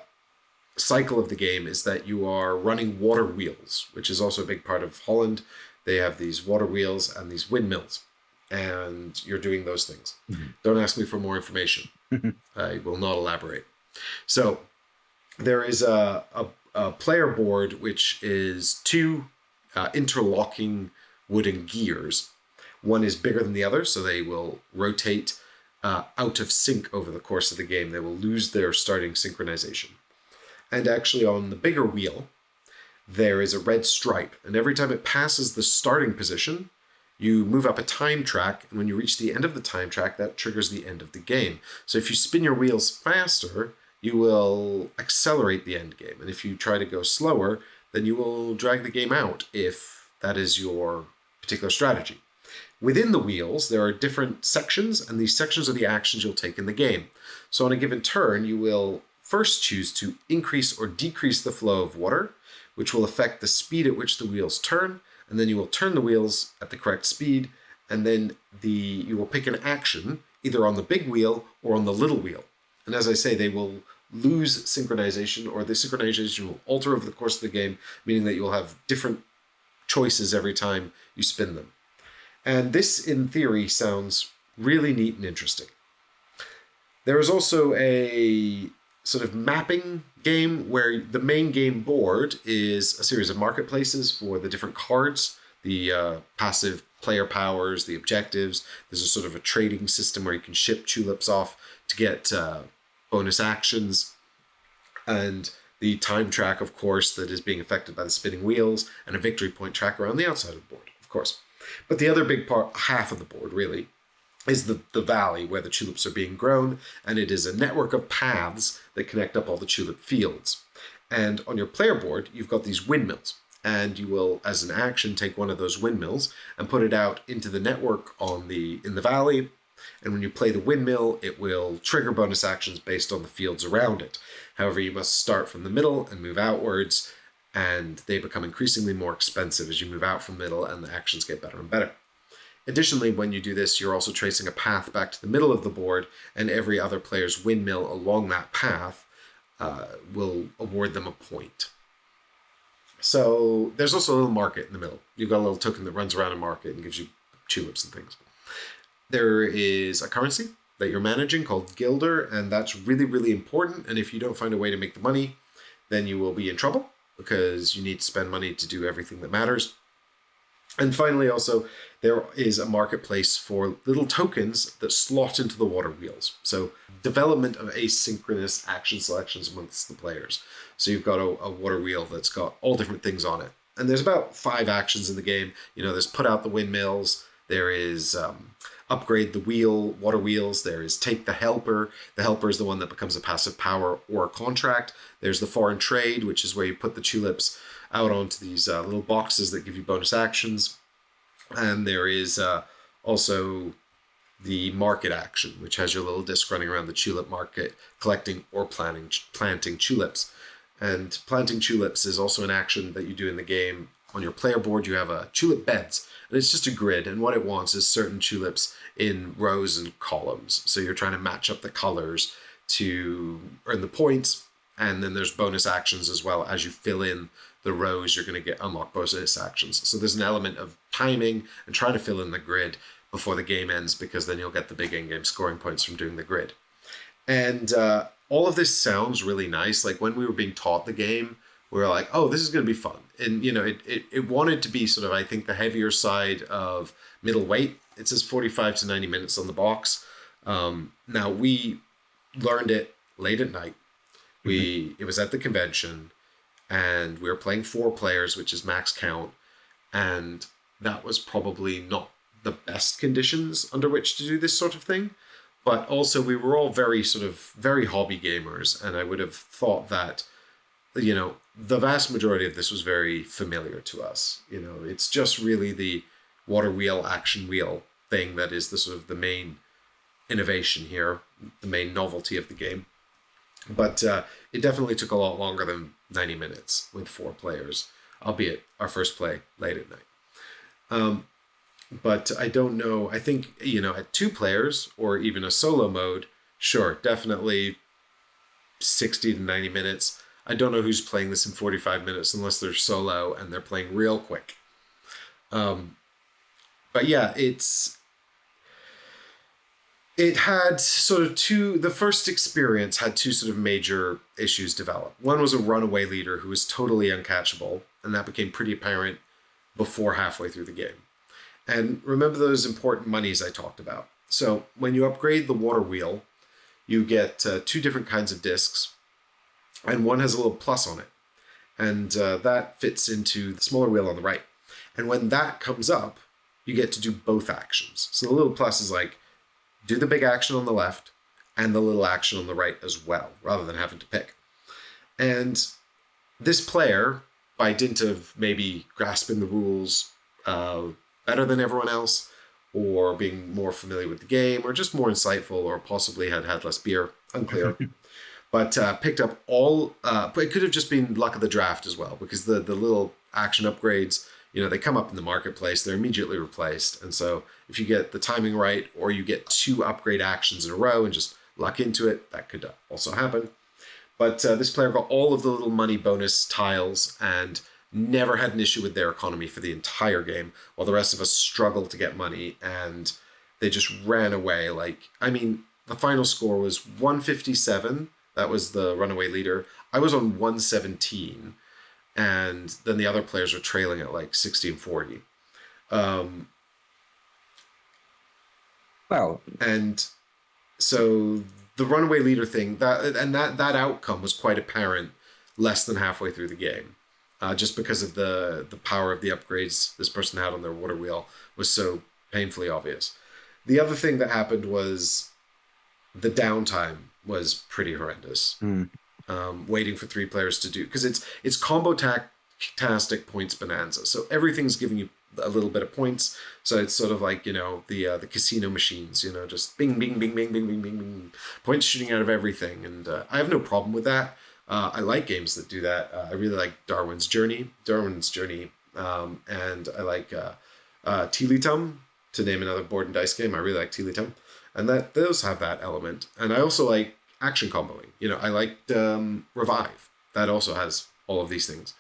cycle of the game is that you are running water wheels, which is also a big part of Holland. They have these water wheels and these windmills, and you're doing those things. Mm-hmm. Don't ask me for more information. I will not elaborate. So there is a player board, which is two interlocking wooden gears. One is bigger than the other, so they will rotate out of sync over the course of the game. They will lose their starting synchronization. And actually on the bigger wheel, there is a red stripe. And every time it passes the starting position, you move up a time track. And when you reach the end of the time track, that triggers the end of the game. So if you spin your wheels faster, you will accelerate the end game. And if you try to go slower, then you will drag the game out if that is your particular strategy. Within the wheels, there are different sections, and these sections are the actions you'll take in the game. So on a given turn, you will first choose to increase or decrease the flow of water, which will affect the speed at which the wheels turn, and then you will turn the wheels at the correct speed, and then you will pick an action either on the big wheel or on the little wheel. And as I say, they will lose synchronization, or the synchronization will alter over the course of the game, meaning that you'll have different choices every time you spin them. And this, in theory, sounds really neat and interesting. There is also a sort of mapping game where the main game board is a series of marketplaces for the different cards, the passive player powers, the objectives. There's a sort of a trading system where you can ship tulips off to get bonus actions, and the time track, of course, that is being affected by the spinning wheels, and a victory point tracker on the outside of the board, of course. But the other big part, half of the board really, is the valley where the tulips are being grown, and it is a network of paths that connect up all the tulip fields. And on your player board, you've got these windmills, and you will, as an action, take one of those windmills and put it out into the network in the valley. And when you play the windmill, it will trigger bonus actions based on the fields around it. However, you must start from the middle and move outwards, and they become increasingly more expensive as you move out from the middle, and the actions get better and better. Additionally, when you do this, you're also tracing a path back to the middle of the board, and every other player's windmill along that path will award them a point. So there's also a little market in the middle. You've got a little token that runs around a market and gives you tulips and things. There is a currency that you're managing called Gilder, and that's really, really important. And if you don't find a way to make the money, then you will be in trouble because you need to spend money to do everything that matters. And finally, also, there is a marketplace for little tokens that slot into the water wheels. So development of asynchronous action selections amongst the players. So you've got a water wheel that's got all different things on it. And there's about 5 actions in the game. There's put out the windmills. There is upgrade the water wheels. There is take the helper. The helper is the one that becomes a passive power or a contract. There's the foreign trade, which is where you put the tulips out onto these little boxes that give you bonus actions. And there is also the market action, which has your little disc running around the tulip market, collecting or planting tulips. And planting tulips is also an action that you do in the game. On your player board, you have a tulip beds, and it's just a grid. And what it wants is certain tulips in rows and columns. So you're trying to match up the colors to earn the points. And then there's bonus actions as well. As you fill in the rows, you're going to unlock bonus actions. So there's an element of timing and trying to fill in the grid before the game ends, because then you'll get the big in-game scoring points from doing the grid. And all of this sounds really nice. Like when we were being taught the game, we were like, oh, this is going to be fun. And, it wanted to be sort of, I think, the heavier side of middleweight. It says 45 to 90 minutes on the box. Now, we learned it late at night. It was at the convention, and we were playing 4 players, which is max count. And that was probably not the best conditions under which to do this sort of thing. But also we were all very hobby gamers. And I would have thought that, the vast majority of this was very familiar to us. It's just really the water wheel, action wheel thing that is the main innovation here, the main novelty of the game. But it definitely took a lot longer than 90 minutes with 4 players, albeit our first play late at night. But I don't know. I think, at 2 players or even a solo mode, sure, definitely 60 to 90 minutes. I don't know who's playing this in 45 minutes unless they're solo and they're playing real quick. But yeah, it had the first experience had 2 major issues develop. One was a runaway leader who was totally uncatchable, and that became pretty apparent before halfway through the game. And remember those important monies I talked about. So when you upgrade the water wheel, you get 2 different kinds of discs, and one has a little plus on it. And that fits into the smaller wheel on the right. And when that comes up, you get to do both actions. So the little plus is like, do the big action on the left and the little action on the right as well, rather than having to pick. And this player, by dint of maybe grasping the rules better than everyone else, or being more familiar with the game, or just more insightful, or possibly had less beer, unclear, but picked up all, but it could have just been luck of the draft as well, because the little action upgrades, they come up in the marketplace, they're immediately replaced. And so if you get the timing right, or you get 2 upgrade actions in a row and just luck into it, that could also happen. But this player got all of the little money bonus tiles and never had an issue with their economy for the entire game, while the rest of us struggled to get money. And they just ran away. The final score was 157. That was the runaway leader. I was on 117, and then the other players were trailing at like 60 and 40. And so the runaway leader thing, that outcome was quite apparent less than halfway through the game. Just because of the power of the upgrades this person had on their water wheel was so painfully obvious. The other thing that happened was the downtime was pretty horrendous. Waiting for 3 players to do, because it's combo tastic points bonanza. So everything's giving you a little bit of points. So it's sort of like, the casino machines, just bing, bing, bing, bing, bing, bing, bing, bing, points shooting out of everything. And I have no problem with that. I like games that do that. I really like Darwin's Journey, and I like Tilitum, to name another board and dice game. I really like Tilitum, and those have that element. And I also like action comboing. I liked Revive. That also has all of these things.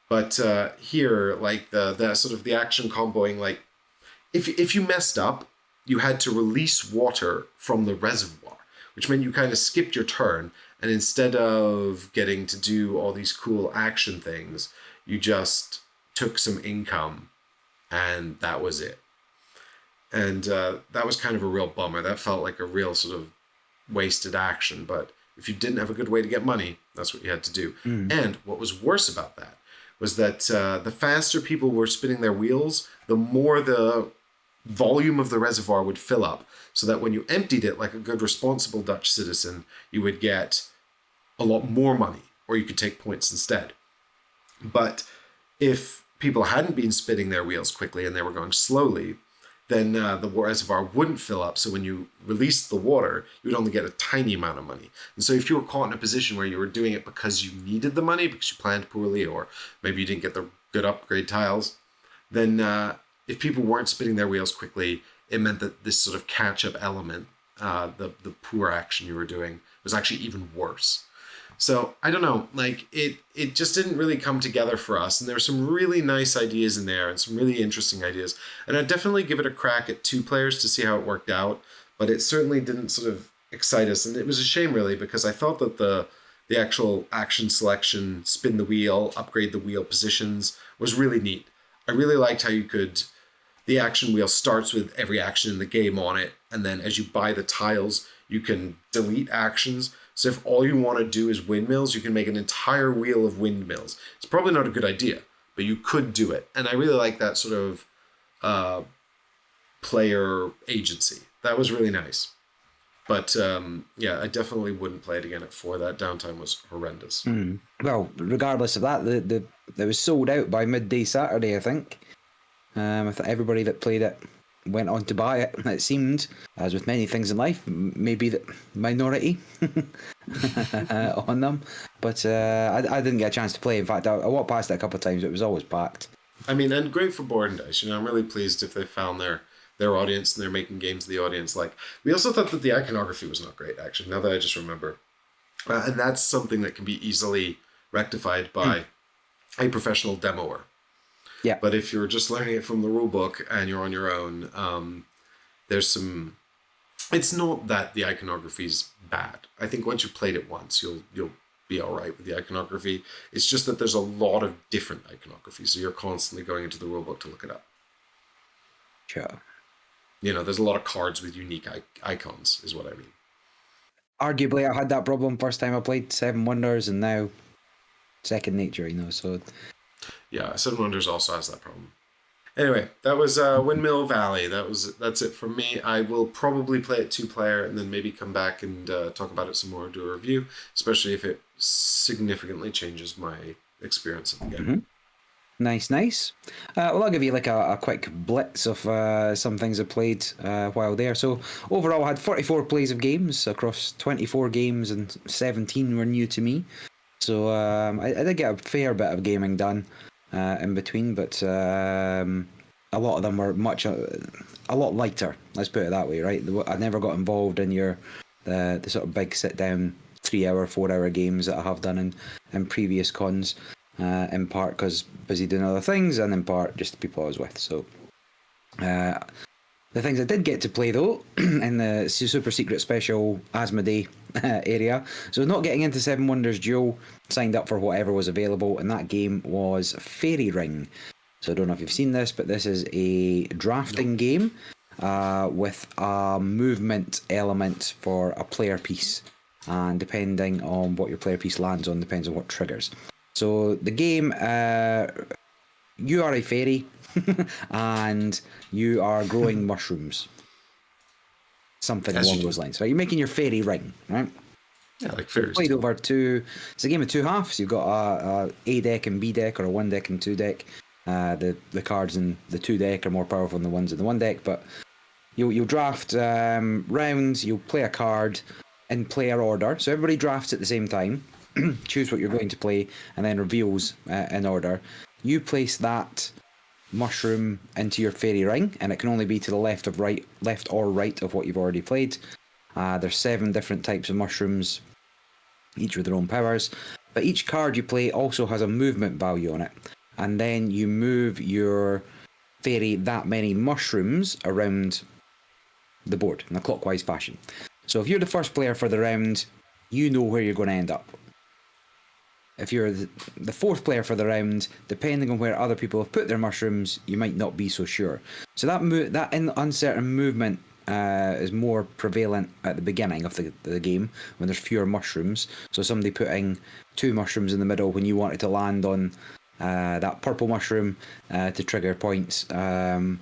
But here, like the sort of the action comboing, like if you messed up, you had to release water from the reservoir, which meant you kind of skipped your turn. And instead of getting to do all these cool action things, you just took some income, and that was it. And that was kind of a real bummer. That felt like a real sort of wasted action. But if you didn't have a good way to get money, that's what you had to do. And what was worse about that was that the faster people were spinning their wheels, the more the volume of the reservoir would fill up, so that when you emptied it like a good responsible Dutch citizen, you would get a lot more money, or you could take points instead. But if people hadn't been spinning their wheels quickly and they were going slowly, then the reservoir wouldn't fill up. So when you released the water, you would only get a tiny amount of money. And so if you were caught in a position where you were doing it because you needed the money, because you planned poorly, or maybe you didn't get the good upgrade tiles, then if people weren't spinning their wheels quickly, it meant that this sort of catch-up element, the poor action you were doing, was actually even worse. So I don't know, like it just didn't really come together for us. And there were some really nice ideas in there and some really interesting ideas. And I'd definitely give it a crack at 2 players to see how it worked out. But it certainly didn't sort of excite us. And it was a shame, really, because I thought that the actual action selection, spin the wheel, upgrade the wheel positions was really neat. I really liked how the action wheel starts with every action in the game on it. And then as you buy the tiles, you can delete actions. So if all you want to do is windmills, you can make an entire wheel of windmills. It's probably not a good idea, but you could do it. And I really like that sort of player agency. That was really nice. But I definitely wouldn't play it again at 4. That downtime was horrendous. Well, regardless of that, it was sold out by midday Saturday, I think. I think everybody that played it went on to buy it. It seemed, as with many things in life, maybe the minority on them. But I didn't get a chance to play. In fact, I walked past it a couple of times. It was always packed. I mean, and great for board and dice. I'm really pleased if they found their audience and they're making games the audience like. We also thought that the iconography was not great, actually, now that I just remember. And that's something that can be easily rectified by a professional demoer. Yeah. But if you're just learning it from the rule book and you're on your own, there's some. It's not that the iconography is bad. I think once you've played it once, you'll be all right with the iconography. It's just that there's a lot of different iconographies, so you're constantly going into the rule book to look it up. Sure. There's a lot of cards with unique icons, is what I mean. Arguably, I had that problem first time I played Seven Wonders, and now second nature. So. Yeah, Seven Wonders also has that problem. Anyway, that was Windmill Valley. That's it from me. I will probably play it 2-player and then maybe come back and talk about it some more, do a review, especially if it significantly changes my experience of the game. Nice. Well, I'll give you like a quick blitz of some things I played while there. So overall, I had 44 plays of games across 24 games, and 17 were new to me. So I did get a fair bit of gaming done in between, but a lot of them were a lot lighter. Let's put it that way, right? I never got involved in the sort of big sit down 3-hour, 4-hour games that I have done in previous cons. In part because busy doing other things, and in part just the people I was with. So The things I did get to play though, in the super secret special Asmodee area, so not getting into Seven Wonders Duel, signed up for whatever was available, and that game was Fairy Ring. So I don't know if you've seen this, but this is a drafting game with a movement element for a player piece, and depending on what your player piece lands on, depends on what triggers. So the game, you are a fairy. And you are growing mushrooms. Something along those lines. Right? You're making your fairy ring, right? Yeah, like fairies. Played over two. It's a game of two halves. You've got a deck and B deck, or a one deck and two deck. The cards in the two deck are more powerful than the ones in the one deck. But you'll draft rounds. You'll play a card in player order. So everybody drafts at the same time. Choose what you're going to play, and then reveals in order. You place that mushroom into your fairy ring, and it can only be to the left or right of what you've already played. There's 7 different types of mushrooms, each with their own powers, but each card you play also has a movement value on it, and then you move your fairy that many mushrooms around the board in a clockwise fashion. So if you're the first player for the round, you know where you're going to end up. If you're the fourth player for the round, depending on where other people have put their mushrooms, you might not be so sure. So that uncertain movement is more prevalent at the beginning of the game, when there's fewer mushrooms. So somebody putting 2 mushrooms in the middle when you wanted to land on that purple mushroom to trigger points, and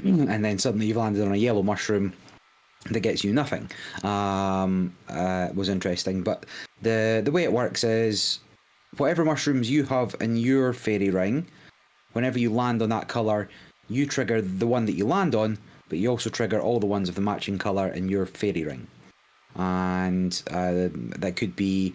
then suddenly you've landed on a yellow mushroom that gets you nothing. Was interesting. But the way it works is, whatever mushrooms you have in your fairy ring, whenever you land on that colour, you trigger the one that you land on, but you also trigger all the ones of the matching colour in your fairy ring. And that could be,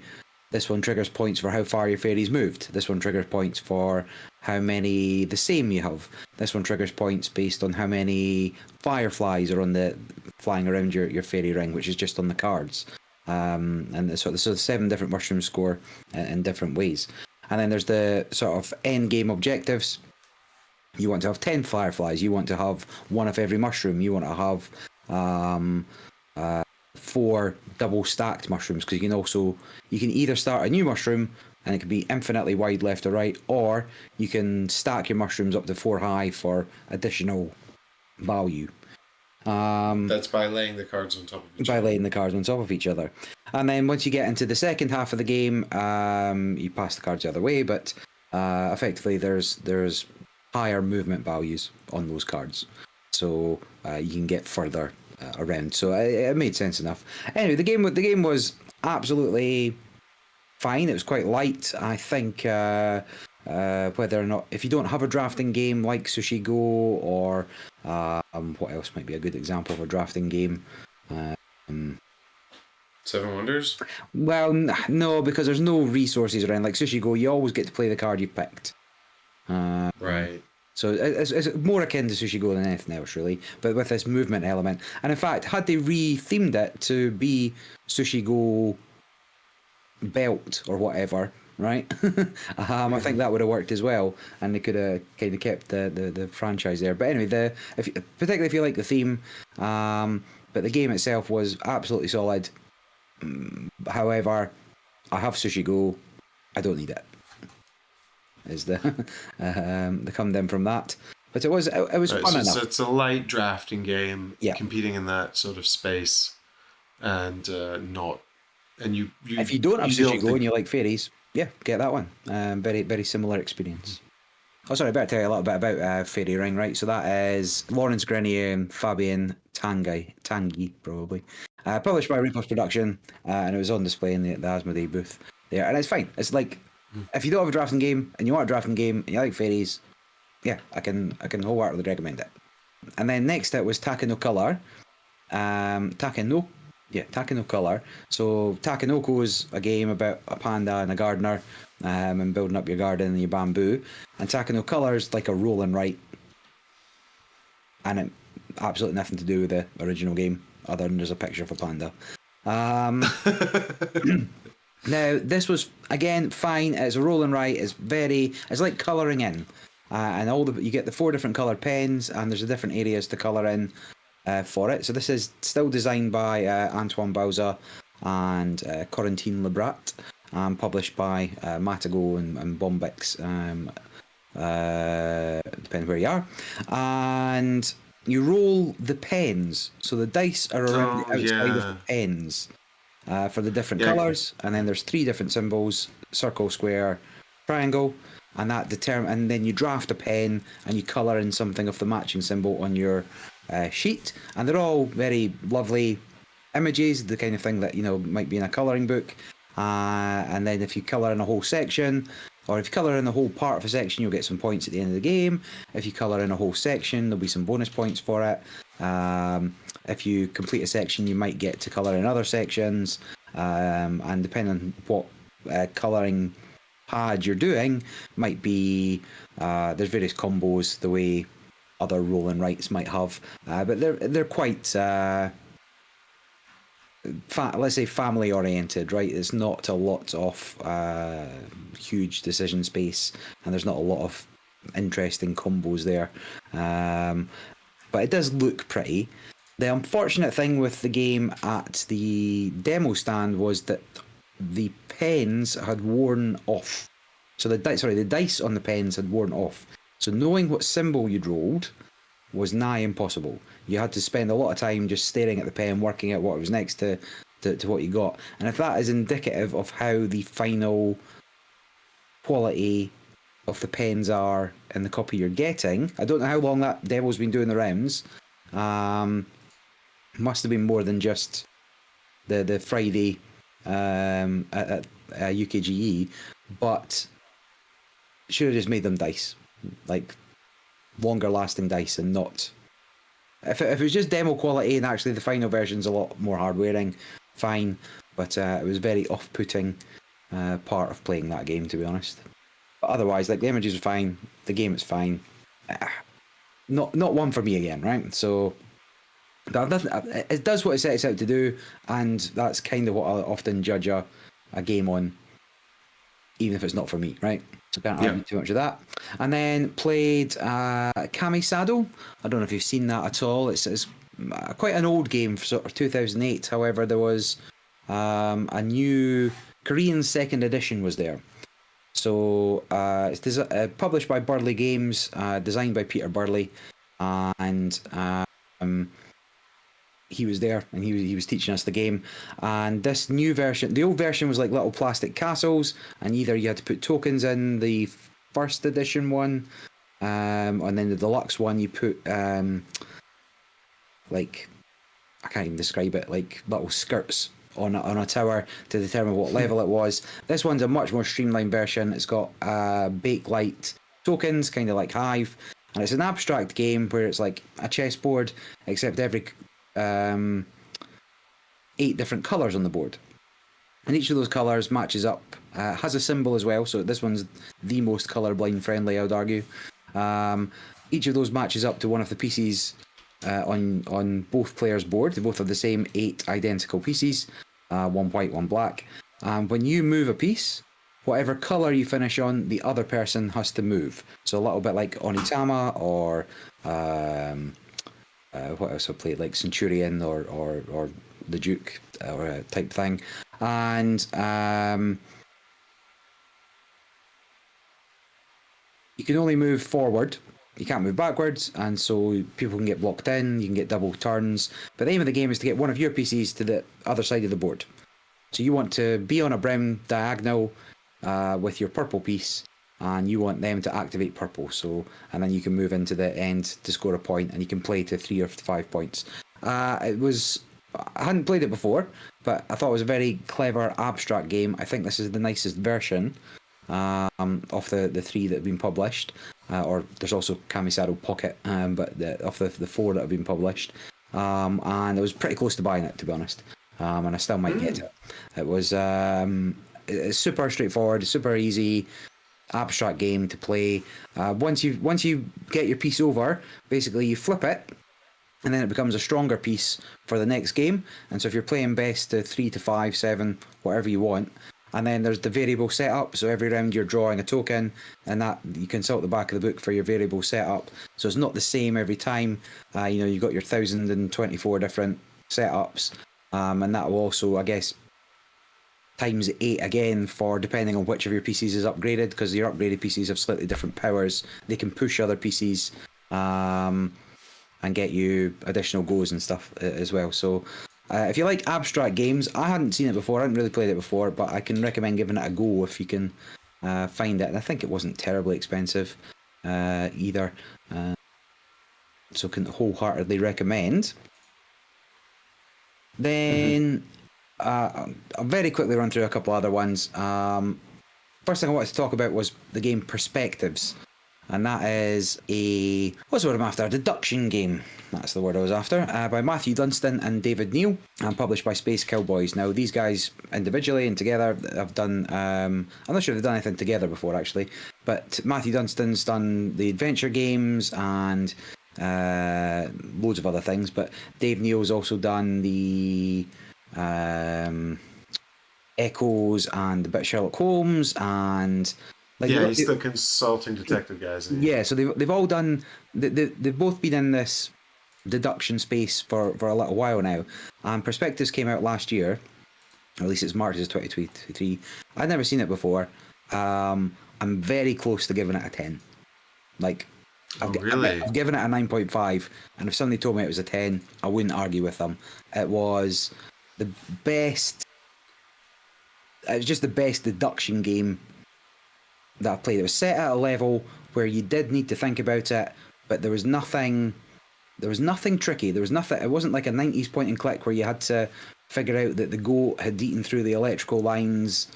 this one triggers points for how far your fairy's moved. This one triggers points for how many the same you have. This one triggers points based on how many fireflies are flying around your fairy ring, which is just on the cards. And so 7 different mushrooms score in different ways. And then there's the sort of end game objectives. You want to have 10 fireflies. You want to have 1 of every mushroom. You want to have 4 double stacked mushrooms, because you can either start a new mushroom and it can be infinitely wide left or right, or you can stack your mushrooms up to 4 high for additional value. That's by laying the cards on top of each other. By laying the cards on top of each other. And then once you get into the second half of the game, you pass the cards the other way, but effectively there's higher movement values on those cards. So you can get further around. So it made sense enough. Anyway, the game was absolutely fine. It was quite light. I think whether or not, if you don't have a drafting game like Sushi Go, or what else might be a good example of a drafting game? Seven Wonders? Well, no, because there's no resources around. Like Sushi Go, you always get to play the card you picked. Right. So it's more akin to Sushi Go than anything else, really, but with this movement element. And in fact, had they re-themed it to be Sushi Go Belt or whatever, right? I think that would have worked as well, and they could have kind of kept the franchise there. But anyway, particularly if you like the theme, but the game itself was absolutely solid. However, I have Sushi Go. I don't need it. Is the come down from that? But it was right, fun enough. So it's a light drafting game, competing in that sort of space, and not. And you if you don't have Sushi Go and you like fairies, get that one. Very very similar experience. Oh, sorry, I better tell you a little bit about Fairy Ring, right? So that is Lawrence Grenier and Fabian Tanguy, probably. Published by Repos Production, and it was on display in the Asmodee booth there. And it's fine. It's like, if you don't have a drafting game and you want a drafting game and you like fairies, I can wholeheartedly recommend it. And then next it was Takenokolor. Takenokolor. So Takenoko is a game about a panda and a gardener, and building up your garden and your bamboo. And Takenokolor is like a roll and write, and it absolutely nothing to do with the original game, other than there's a picture of a panda. Now this was again fine. It's a roll and write. It's like colouring in, and you get the 4 different coloured pens, and there's the different areas to colour in. for it. So this is still designed by Antoine Bauza and Corentin Lebrat, published by Matago and Bombix, depending where you are. And you roll the pens, so the dice are around the outside of the pens for the different colours, and then there's 3 different symbols: circle, square, triangle, and that and then you draft a pen and you colour in something of the matching symbol on your sheet, and they're all very lovely images, the kind of thing that might be in a colouring book. And then if you colour in a whole section, or if you colour in the whole part of a section, you'll get some points at the end of the game. If you colour in a whole section, there'll be some bonus points for it. If you complete a section, you might get to colour in other sections. And depending on what colouring pad you're doing, might be there's various combos the way other roll and writes might have, but they're quite let's say family oriented, right? It's not a lot of huge decision space, and there's not a lot of interesting combos there, but it does look pretty. The unfortunate thing with the game at the demo stand was that the pens had worn off. So the dice on the pens had worn off. So knowing what symbol you'd rolled was nigh impossible. You had to spend a lot of time just staring at the pen, working out what was next to what you got. And if that is indicative of how the final quality of the pens are in the copy you're getting, I don't know how long that demo's been doing the rounds. Must have been more than just the Friday at UKGE, but should have just made them dice, like longer lasting dice, and not if it was just demo quality and actually the final version's a lot more hard wearing, fine, but it was very off-putting part of playing that game, to be honest. But otherwise, like, the images are fine, the game is fine. Not one for me again, right? So it does what it sets out to do, and that's kind of what I often judge a game on, even if it's not for me, right? So can't argue too much of that. And then played Kamisado. I don't know if you've seen that at all. It's quite an old game, sort of 2008. However, there was a new Korean second edition was there. So it's published by Burley Games, designed by Peter Burley, and he was there and he was teaching us the game. And this new version, the old version was like little plastic castles, and either you had to put tokens in the first edition one, and then the deluxe one you put like, I can't even describe it, like little skirts on a tower to determine what level it was. This one's a much more streamlined version. It's got Bakelight tokens, kind of like Hive, and it's an abstract game where it's like a chessboard, except every 8 different colours on the board, and each of those colours matches up, has a symbol as well, so this one's the most colourblind friendly, I would argue. Each of those matches up to one of the pieces on both players' board. They both have the same 8 identical pieces, one white, one black, and when you move a piece, whatever colour you finish on, the other person has to move. So a little bit like Onitama, or what else I played, like Centurion or the Duke or type thing. And you can only move forward, you can't move backwards, and so people can get blocked in, you can get double turns, but the aim of the game is to get one of your pieces to the other side of the board. So you want to be on a brim diagonal with your purple piece, and you want them to activate purple, and then you can move into the end to score a point, and you can play to 3 or 5 points. I hadn't played it before, but I thought it was a very clever abstract game. I think this is the nicest version of the 3 that have been published, or there's also Kamisado Pocket, but of the 4 that have been published, and I was pretty close to buying it, to be honest, and I still might get it. It was it's super straightforward, super easy abstract game to play. Once you get your piece over, basically you flip it, and then it becomes a stronger piece for the next game. And so if you're playing best to 3 to 5, 7, whatever you want, And then there's the variable setup. So every round you're drawing a token, and that you consult the back of the book for your variable setup. So it's not the same every time. You've got your 1,024 different setups, and that will also, I guess, times 8 again for depending on which of your PCs is upgraded, because your upgraded PCs have slightly different powers. They can push other PCs and get you additional goes and stuff as well. So if you like abstract games, I hadn't seen it before, I hadn't really played it before, but I can recommend giving it a go if you can find it. And I think it wasn't terribly expensive either, so can wholeheartedly recommend. Then I'll very quickly run through a couple other ones. First thing I wanted to talk about was the game Perspectives, and that is what's the word I'm after? A deduction game. That's the word I was after. By Matthew Dunstan and David Neal, and published by Space Cowboys. Now, these guys individually and together have done. I'm not sure if they've done anything together before actually, but Matthew Dunstan's done the adventure games and loads of other things. But Dave Neal's also done the Echoes and a bit of Sherlock Holmes and he's the consulting detective guys. Yeah, so they've all done. They've both been in this deduction space for a little while now. And Perspectives came out last year, or at least it's March 2023. I'd never seen it before. I'm very close to giving it a 10. Really? I've given it a 9.5, and if somebody told me it was a 10, I wouldn't argue with them. It was the best. It was just the best deduction game that I've played. It was set at a level where you did need to think about it, but there was nothing tricky. There was nothing. It wasn't like a 90s point and click where you had to figure out that the goat had eaten through the electrical lines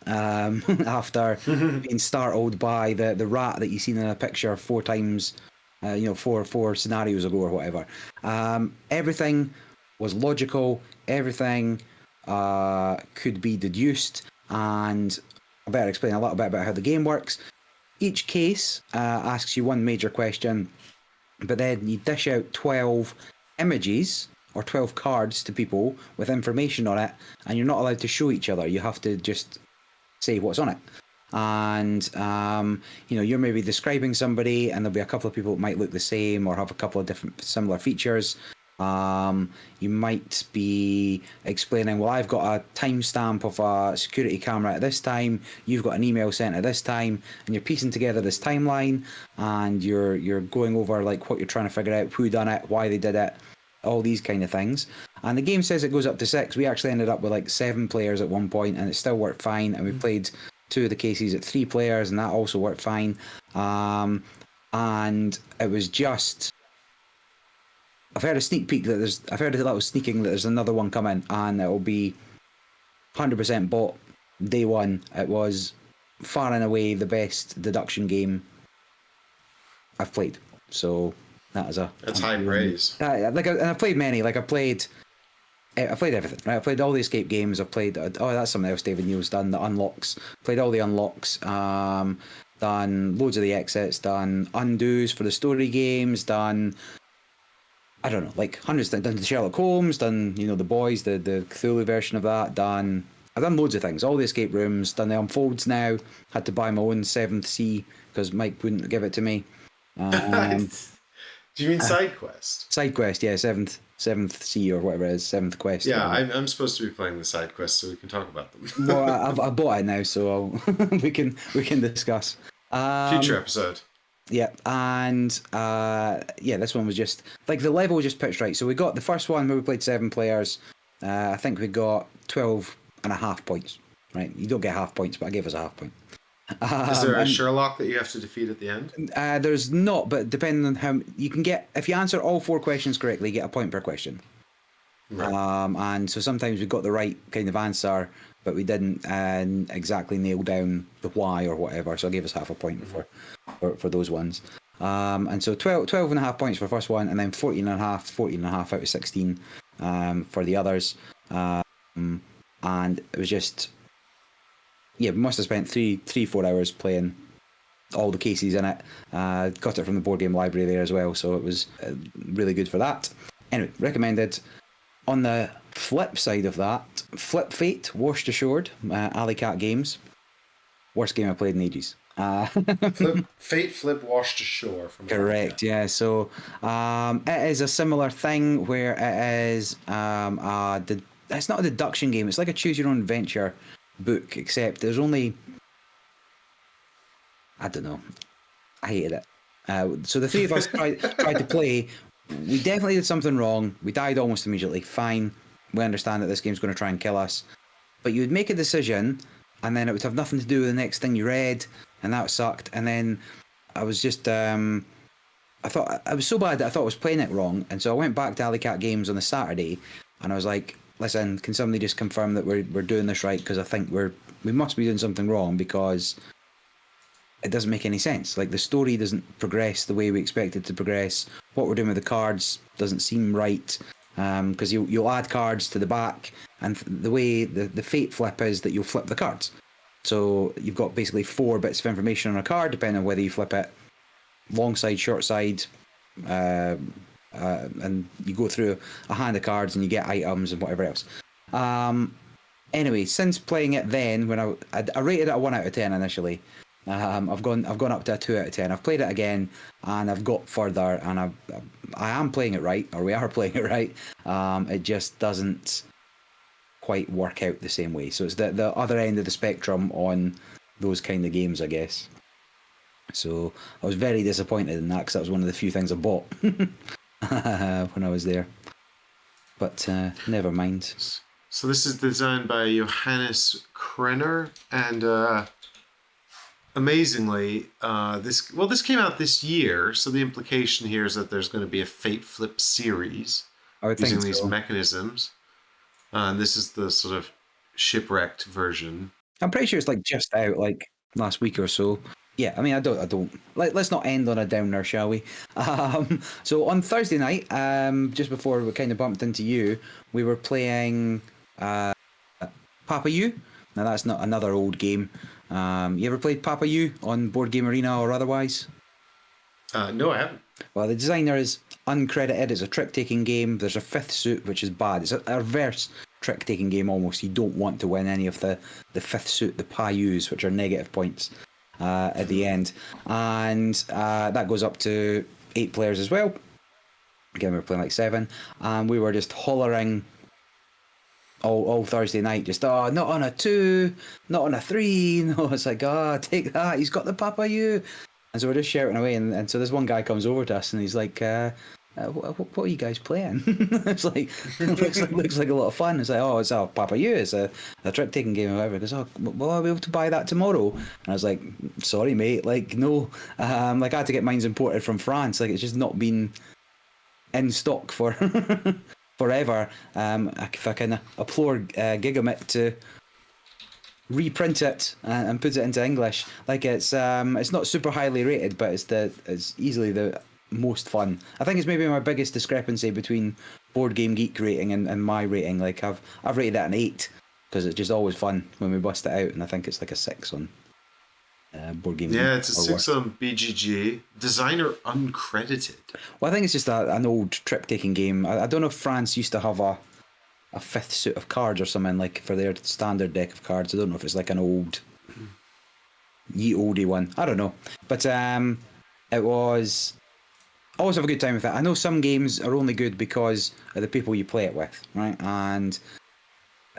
after being startled by the rat that you seen in a picture 4 times, four scenarios ago or whatever. Everything was logical. Everything could be deduced, and I better explain a little bit about how the game works. Each case asks you one major question, but then you dish out 12 images or 12 cards to people with information on it, and you're not allowed to show each other. You have to just say what's on it. And you're maybe describing somebody, and there'll be a couple of people that might look the same or have a couple of different similar features. You might be explaining, well, I've got a timestamp of a security camera at this time, you've got an email sent at this time, and you're piecing together this timeline, and you're going over like what you're trying to figure out, who done it, why they did it, all these kind of things. And the game says it goes up to 6. We actually ended up with like 7 players at one point, and it still worked fine. And we played 2 of the cases at 3 players, and that also worked fine. And it was just, I've heard a sneak peek that I've heard a little sneaking that there's another one coming, and it will be 100% bought day one. It was far and away the best deduction game I've played. So that is that's high praise. And I've played many. I've played everything. Right, I played all the escape games. I've played. That's something else David Neal's done. The unlocks. Played all the unlocks. Done loads of the exits. Done undos for the story games. Done, I don't know, like hundreds. Done the Sherlock Holmes. Done, the boys, the Cthulhu version of that. I've done loads of things. All the escape rooms. Done the unfolds now. Had to buy my own 7th C because Mike wouldn't give it to me. Do you mean side quest? Side quest, yeah, 7th C or whatever it is, 7th quest. Yeah, I'm supposed to be playing the side quest, so we can talk about them. Well, I've bought it now, so we can discuss. Future episode. Yeah, and this one was just like the level was just pitched right. So we got the first one where we played 7 players. I think we got 12.5 points. Right, you don't get half points, but I gave us a half point. Is there a Sherlock that you have to defeat at the end? There's not, but depending on how you can get, if you answer all 4 questions correctly, you get a point per question. Right. And so sometimes we got the right kind of answer, but we didn't exactly nail down the why or whatever. So I gave us half a point for those ones. And so 12.5 points for the first one, and then 14.5 out of 16 for the others. And it was just, we must have spent 3-4 hours playing all the cases in it. Got it from the board game library there as well, so it was really good for that. Anyway, recommended. On the flip side of that, Flip Fate, Washed Assured, Alley Cat Games. Worst game I played in ages. Fateflip washed ashore from Correct, yeah. So it is a similar thing where it is it's not a deduction game. It's like a choose your own adventure book, except there's only, I don't know. I hated it. So the three of us tried to play. We definitely did something wrong. We died almost immediately. Fine. We understand that this game's going to try and kill us. But you would make a decision, and then it would have nothing to do with the next thing you read, and that sucked. And then I was just, I thought, I was so bad that I thought I was playing it wrong. And so I went back to Alley Cat Games on the Saturday, and I was like, listen, can somebody just confirm that we're doing this right? Because I think we must be doing something wrong, because it doesn't make any sense. Like, the story doesn't progress the way we expect it to progress. What we're doing with the cards doesn't seem right, because you'll add cards to the back, and the way the Fateflip is that you'll flip the cards. So you've got basically 4 bits of information on a card, depending on whether you flip it long side, short side, and you go through a hand of cards and you get items and whatever else. Anyway, since playing it then, when I rated it a 1 out of 10 initially, I've gone up to a 2 out of 10. I've played it again, and I've got further, and I am playing it right, or we are playing it right. It just doesn't quite work out the same way. So it's the other end of the spectrum on those kind of games, I guess. So I was very disappointed in that, because that was one of the few things I bought when I was there. But never mind. So this is designed by Johannes Krenner, and amazingly, this came out this year. So the implication here is that there's going to be a Fateflip series using these mechanisms. And this is the sort of shipwrecked version. I'm pretty sure it's like just out like last week or so. Yeah, I mean, I don't. Let's not end on a downer, shall we? So on Thursday night, just before we kind of bumped into you, we were playing Papayoo. Now that's not another old game. You ever played Papayoo on Board Game Arena or otherwise? No, I haven't. Well, the designer is uncredited. It's a trick-taking game. There's a 5th suit, which is bad. It's a reverse trick-taking game almost. You don't want to win any of the 5th suit, the Payoos, which are negative points at the end. And that goes up to 8 players as well. Again, we were playing like 7. And we were just hollering all Thursday night, just, oh, not on a 2, not on a 3. No, it's like, take that. He's got the Papayoo. And so we're just shouting away, and so this one guy comes over to us, and he's like, what are you guys playing? It's like, looks like a lot of fun. It's like, oh, it's a Papayoo, it's a trick-taking game or whatever. He goes, oh, well, I'll be able to buy that tomorrow. And I was like, sorry, mate, like, no. Like, I had to get mine imported from France. Like, it's just not been in stock for forever. If I can implore Gigamit to reprint it and put it into English. Like, it's not super highly rated, but it's easily the most fun. I think it's maybe my biggest discrepancy between Board Game Geek rating and my rating. Like, I've rated it an 8 because it's just always fun when we bust it out, and I think it's like a 6 on Board Game Geek. Yeah, it's a 6 on BGG. Designer uncredited. Well, I think it's just an old trick-taking game. I don't know if France used to have a 5th suit of cards or something, like, for their standard deck of cards. I don't know if it's like an old ye oldie one. I don't know. But it was always have a good time with it. I know some games are only good because of the people you play it with, right? And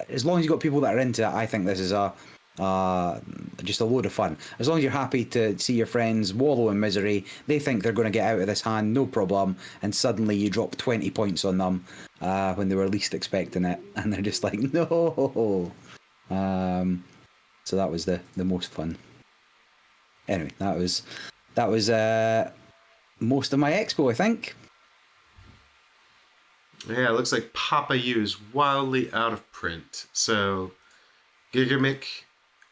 as long as you've got people that are into it, I think this is just a load of fun. As long as you're happy to see your friends wallow in misery, they think they're going to get out of this hand, no problem, and suddenly you drop 20 points on them when they were least expecting it, and they're just like, no. So that was the most fun. Anyway, that was most of my expo, I think. Yeah, it looks like Papayoo is wildly out of print. So, Gigamic,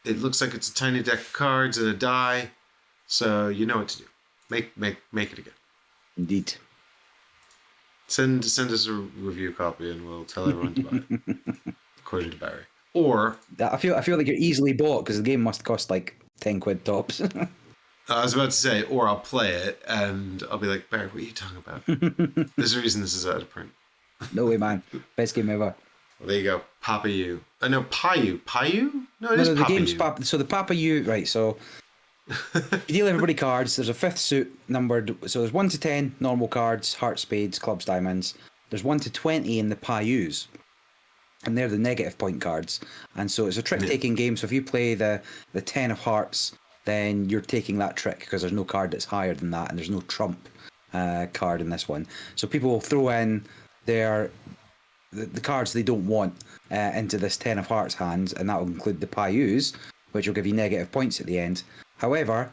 it looks like it's a tiny deck of cards and a die. So you know what to do. Make it again. Indeed. Send us a review copy and we'll tell everyone to buy it. According to Barry. Or I feel like you're easily bought because the game must cost like 10 quid tops. I was about to say, or I'll play it and I'll be like, Barry, what are you talking about? There's a reason this is out of print. No way, man. Best game ever. Well, there you go. Papayoo. No, Papayoo. Papayoo? No, it is No, the Papayoo. game's so the Papayoo, right? So you deal everybody cards. There's a fifth suit numbered. So there's 1 to 10 normal cards, hearts, spades, clubs, diamonds. There's 1 to 20 in the Payoos, and they're the negative point cards. And so it's a trick-taking game. So if you play the 10 of hearts, then you're taking that trick because there's no card that's higher than that, and there's no trump card in this one. So people will throw in the cards they don't want into this 10 of hearts hand, and that will include the Payoos, which will give you negative points at the end. However,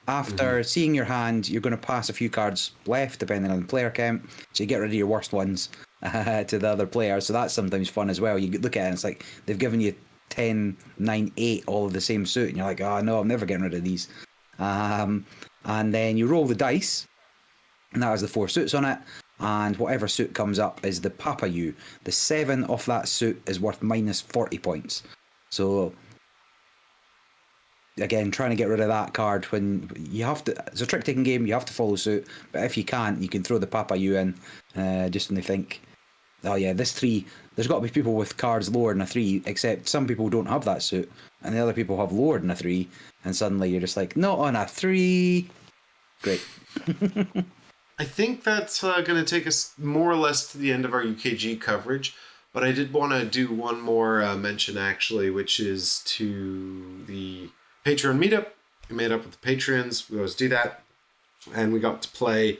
after seeing your hand, you're going to pass a few cards left, depending on the player count, so you get rid of your worst ones to the other player. So that's sometimes fun as well. You look at it and it's like they've given you 10, 9, 8 all of the same suit, and you're like, oh no, I'm never getting rid of these. And then you roll the dice, and that has the 4 suits on it, and whatever suit comes up is the Papayoo. The 7 off that suit is worth minus 40 points. So again, trying to get rid of that card when you have to. It's a trick-taking game. You have to follow suit, but if you can't, you can throw the Papayoo in just when they think, oh yeah, this 3. There's got to be people with cards lower than a 3, except some people don't have that suit, and the other people have lower than a 3, and suddenly you're just like, not on a 3. Great. I think that's going to take us more or less to the end of our UKG coverage, but I did want to do one more mention, actually, which is to the Patreon meetup. We made up with the patrons. We always do that. And we got to play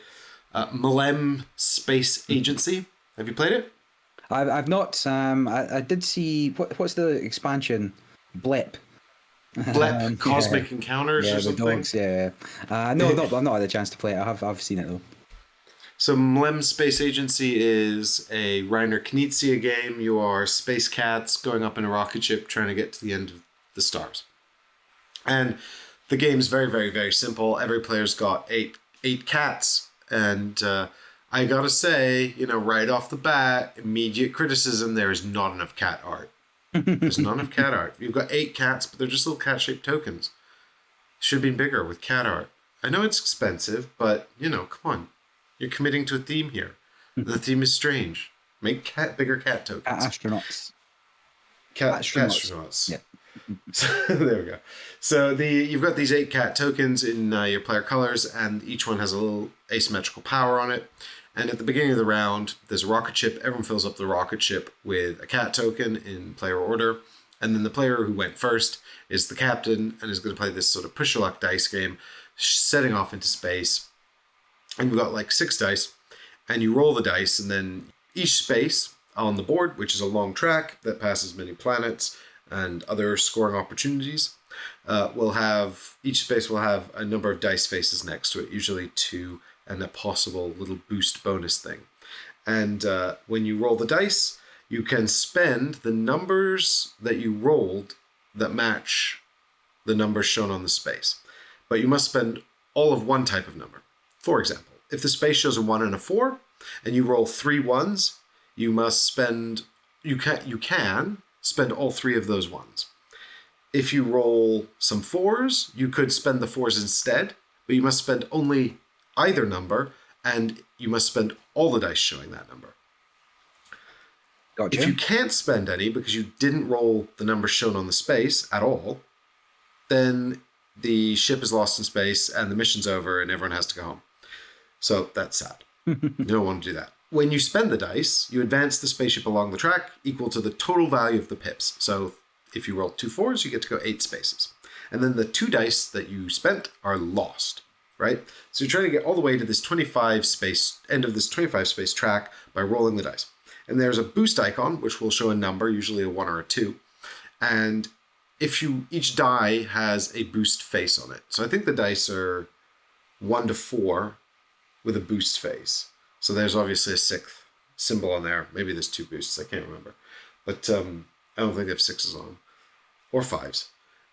MLEM Space Agency. Have you played it? I've not. I did see, what's the expansion? Blip. Blip, Cosmic Encounters or something? Dogs, yeah. No, I've not had a chance to play it. I've seen it though. So MLEM Space Agency is a Reiner Knizia game. You are space cats going up in a rocket ship trying to get to the end of the stars. And the game's very, very, very simple. Every player's got eight cats. And I gotta say, right off the bat, immediate criticism, there is not enough cat art. There's not enough cat art. You've got 8 cats, but they're just little cat-shaped tokens. Should have been bigger with cat art. I know it's expensive, but, come on. You're committing to a theme here. The theme is strange. Make bigger cat tokens. Astronauts. Cat astronauts. Yeah. So, there we go. So you've got these 8 cat tokens in your player colors, and each one has a little asymmetrical power on it. And at the beginning of the round, there's a rocket ship. Everyone fills up the rocket ship with a cat token in player order. And then the player who went first is the captain and is going to play this sort of push-your-luck dice game, setting off into space. And we've got like 6 dice, and you roll the dice, and then each space on the board, which is a long track that passes many planets and other scoring opportunities, each space will have a number of dice faces next to it, usually 2, and a possible little boost bonus thing. And when you roll the dice, you can spend the numbers that you rolled that match the numbers shown on the space. But you must spend all of one type of number. For example, if the space shows a 1 and a 4, and you roll 3 1s, you can spend all 3 of those 1s. If you roll some 4s, you could spend the 4s instead, but you must spend only either number, and you must spend all the dice showing that number. Gotcha. If you can't spend any because you didn't roll the number shown on the space at all, then the ship is lost in space and the mission's over and everyone has to go home. So that's sad. You don't want to do that. When you spend the dice, you advance the spaceship along the track equal to the total value of the pips. So if you roll 2 4s, you get to go 8 spaces. And then the 2 dice that you spent are lost, right? So you're trying to get all the way to this end of this 25 space track by rolling the dice. And there's a boost icon, which will show a number, usually a 1 or a 2. And each die has a boost face on it. So I think the dice are 1 to 4 with a boost face. So there's obviously a 6th symbol on there. Maybe there's 2 boosts. I can't remember. But I don't think they have 6s on them. Or 5s.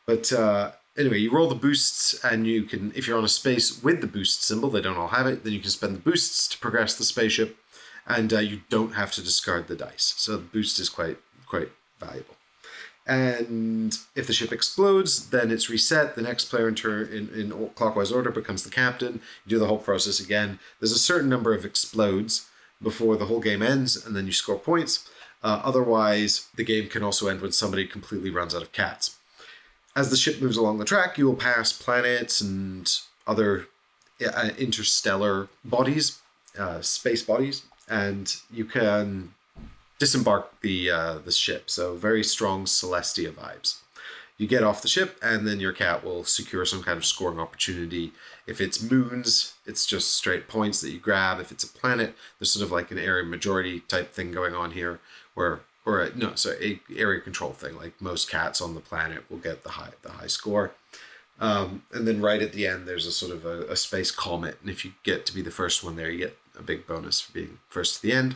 But anyway, you roll the boosts, and you can, if you're on a space with the boost symbol, they don't all have it, then you can spend the boosts to progress the spaceship, and you don't have to discard the dice. So the boost is quite valuable. And if the ship explodes, then it's reset. The next player in clockwise order becomes the captain. You do the whole process again. There's a certain number of explodes before the whole game ends, and then you score points. Otherwise, the game can also end when somebody completely runs out of cats. As the ship moves along the track, you will pass planets and other interstellar bodies, space bodies, and you can disembark the ship. So very strong Celestia vibes. You get off the ship, and then your cat will secure some kind of scoring opportunity. If it's moons, it's just straight points that you grab. If it's a planet, there's sort of like an area majority type thing going on here, a area control thing. Like most cats on the planet will get the high score. And then right at the end, there's a sort of a space comet, and if you get to be the first one there, you get a big bonus for being first to the end.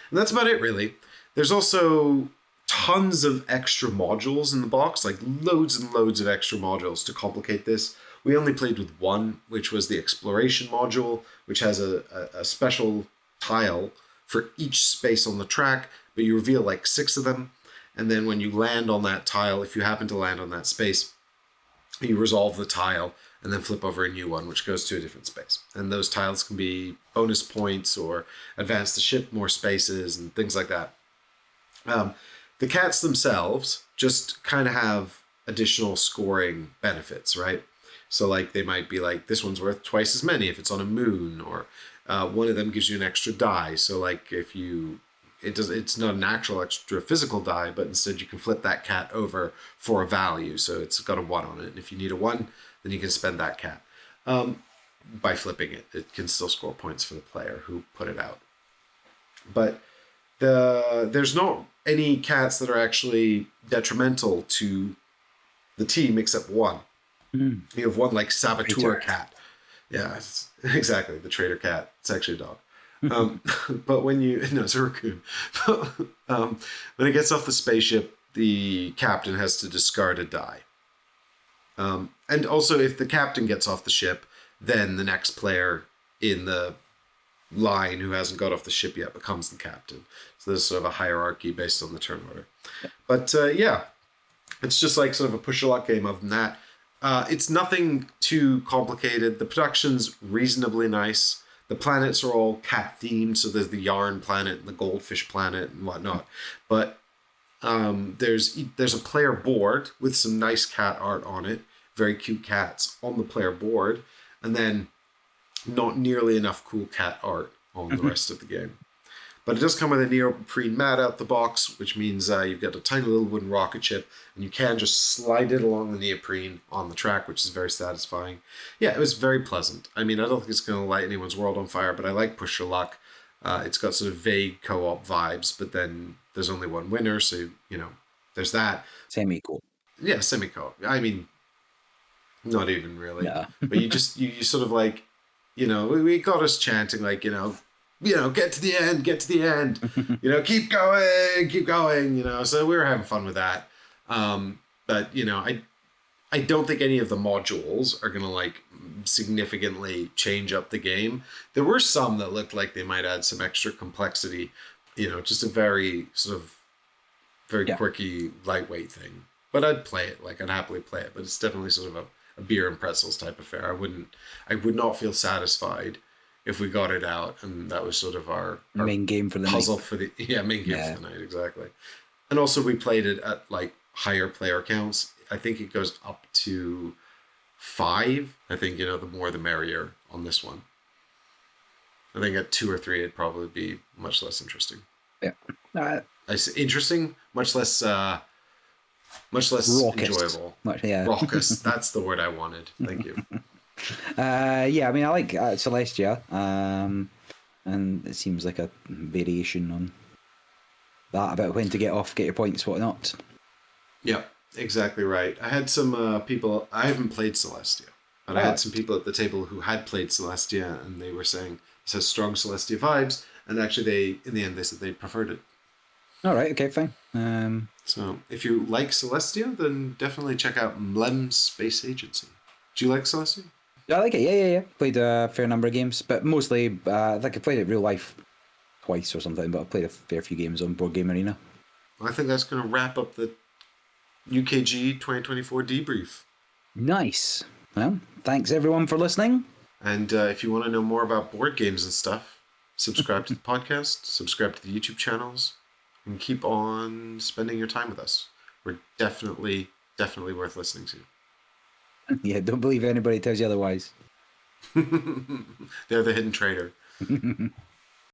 And that's about it, really. There's also tons of extra modules in the box, like loads and loads of extra modules to complicate this. We only played with one, which was the exploration module, which has a special tile for each space on the track, but you reveal like 6 of them. And then when you land on that tile, if you happen to land on that space, you resolve the tile and then flip over a new one, which goes to a different space. And those tiles can be bonus points or advance the ship more spaces and things like that. The cats themselves just kind of have additional scoring benefits, right? So like they might be like, this one's worth twice as many if it's on a moon, or one of them gives you an extra die. So like if it's not an actual extra physical die, but instead you can flip that cat over for a value. So it's got a 1 on it. And if you need a 1, then you can spend that cat. By flipping it, it can still score points for the player who put it out. But there's not any cats that are actually detrimental to the team except one. You have one like saboteur cat. Yeah, exactly. The traitor cat. It's actually a dog. But it's a raccoon. When it gets off the spaceship, the captain has to discard a die. And also, if the captain gets off the ship, then the next player in the line who hasn't got off the ship yet becomes the captain. So there's sort of a hierarchy based on the turn order. But it's just like sort of a push your luck game. Other than that, it's nothing too complicated. The production's reasonably nice. The planets are all cat themed, so there's the yarn planet and the goldfish planet and whatnot. But there's a player board with some nice cat art on it, very cute cats on the player board, and then not nearly enough cool cat art on the rest of the game. But it does come with a neoprene mat out the box, which means you've got a tiny little wooden rocket ship, and you can just slide it along the neoprene on the track, which is very satisfying. Yeah, it was very pleasant. I mean, I don't think it's going to light anyone's world on fire, but I like Push Your Luck. It's got sort of vague co-op vibes, but then there's only one winner, so, there's that. Semi-co-op. Yeah, semi-co-op. I mean, not even really. Yeah. But you sort of like, we got us chanting like, get to the end, keep going, so we were having fun with that. But, I don't think any of the modules are going to like significantly change up the game. There were some that looked like they might add some extra complexity, just a very sort of very quirky, lightweight thing. But I'd play it, I'd happily play it, but it's definitely sort of a beer and pretzels type affair. I would not feel satisfied if we got it out and that was sort of our main game for the puzzle night. For the main game for the night, exactly. And also we played it at like higher player counts. I think it goes up to 5. I think the more the merrier on this one. I think at 2 or 3 it'd probably be much less interesting. Yeah. I say interesting, much less raucous. Enjoyable. Raucous. That's the word I wanted. Thank you. I mean, I like Celestia, and it seems like a variation on that about when to get off, get your points, whatnot. Yeah, exactly right. I had some people. I haven't played Celestia, but I had some people at the table who had played Celestia, and they were saying it has strong Celestia vibes. And actually, in the end, they said they preferred it. All right. Okay. Fine. So if you like Celestia, then definitely check out MLEM Space Agency. Do you like Celestia? I like it. Yeah. Played a fair number of games, but mostly I think I played it real life twice or something. But I played a fair few games on Board Game Arena. I think that's going to wrap up the UKGE 2024 debrief. Nice. Well, thanks everyone for listening. And if you want to know more about board games and stuff, subscribe to the podcast, subscribe to the YouTube channels, and keep on spending your time with us. We're definitely worth listening to. Yeah, don't believe anybody tells you otherwise. They're the hidden traitor.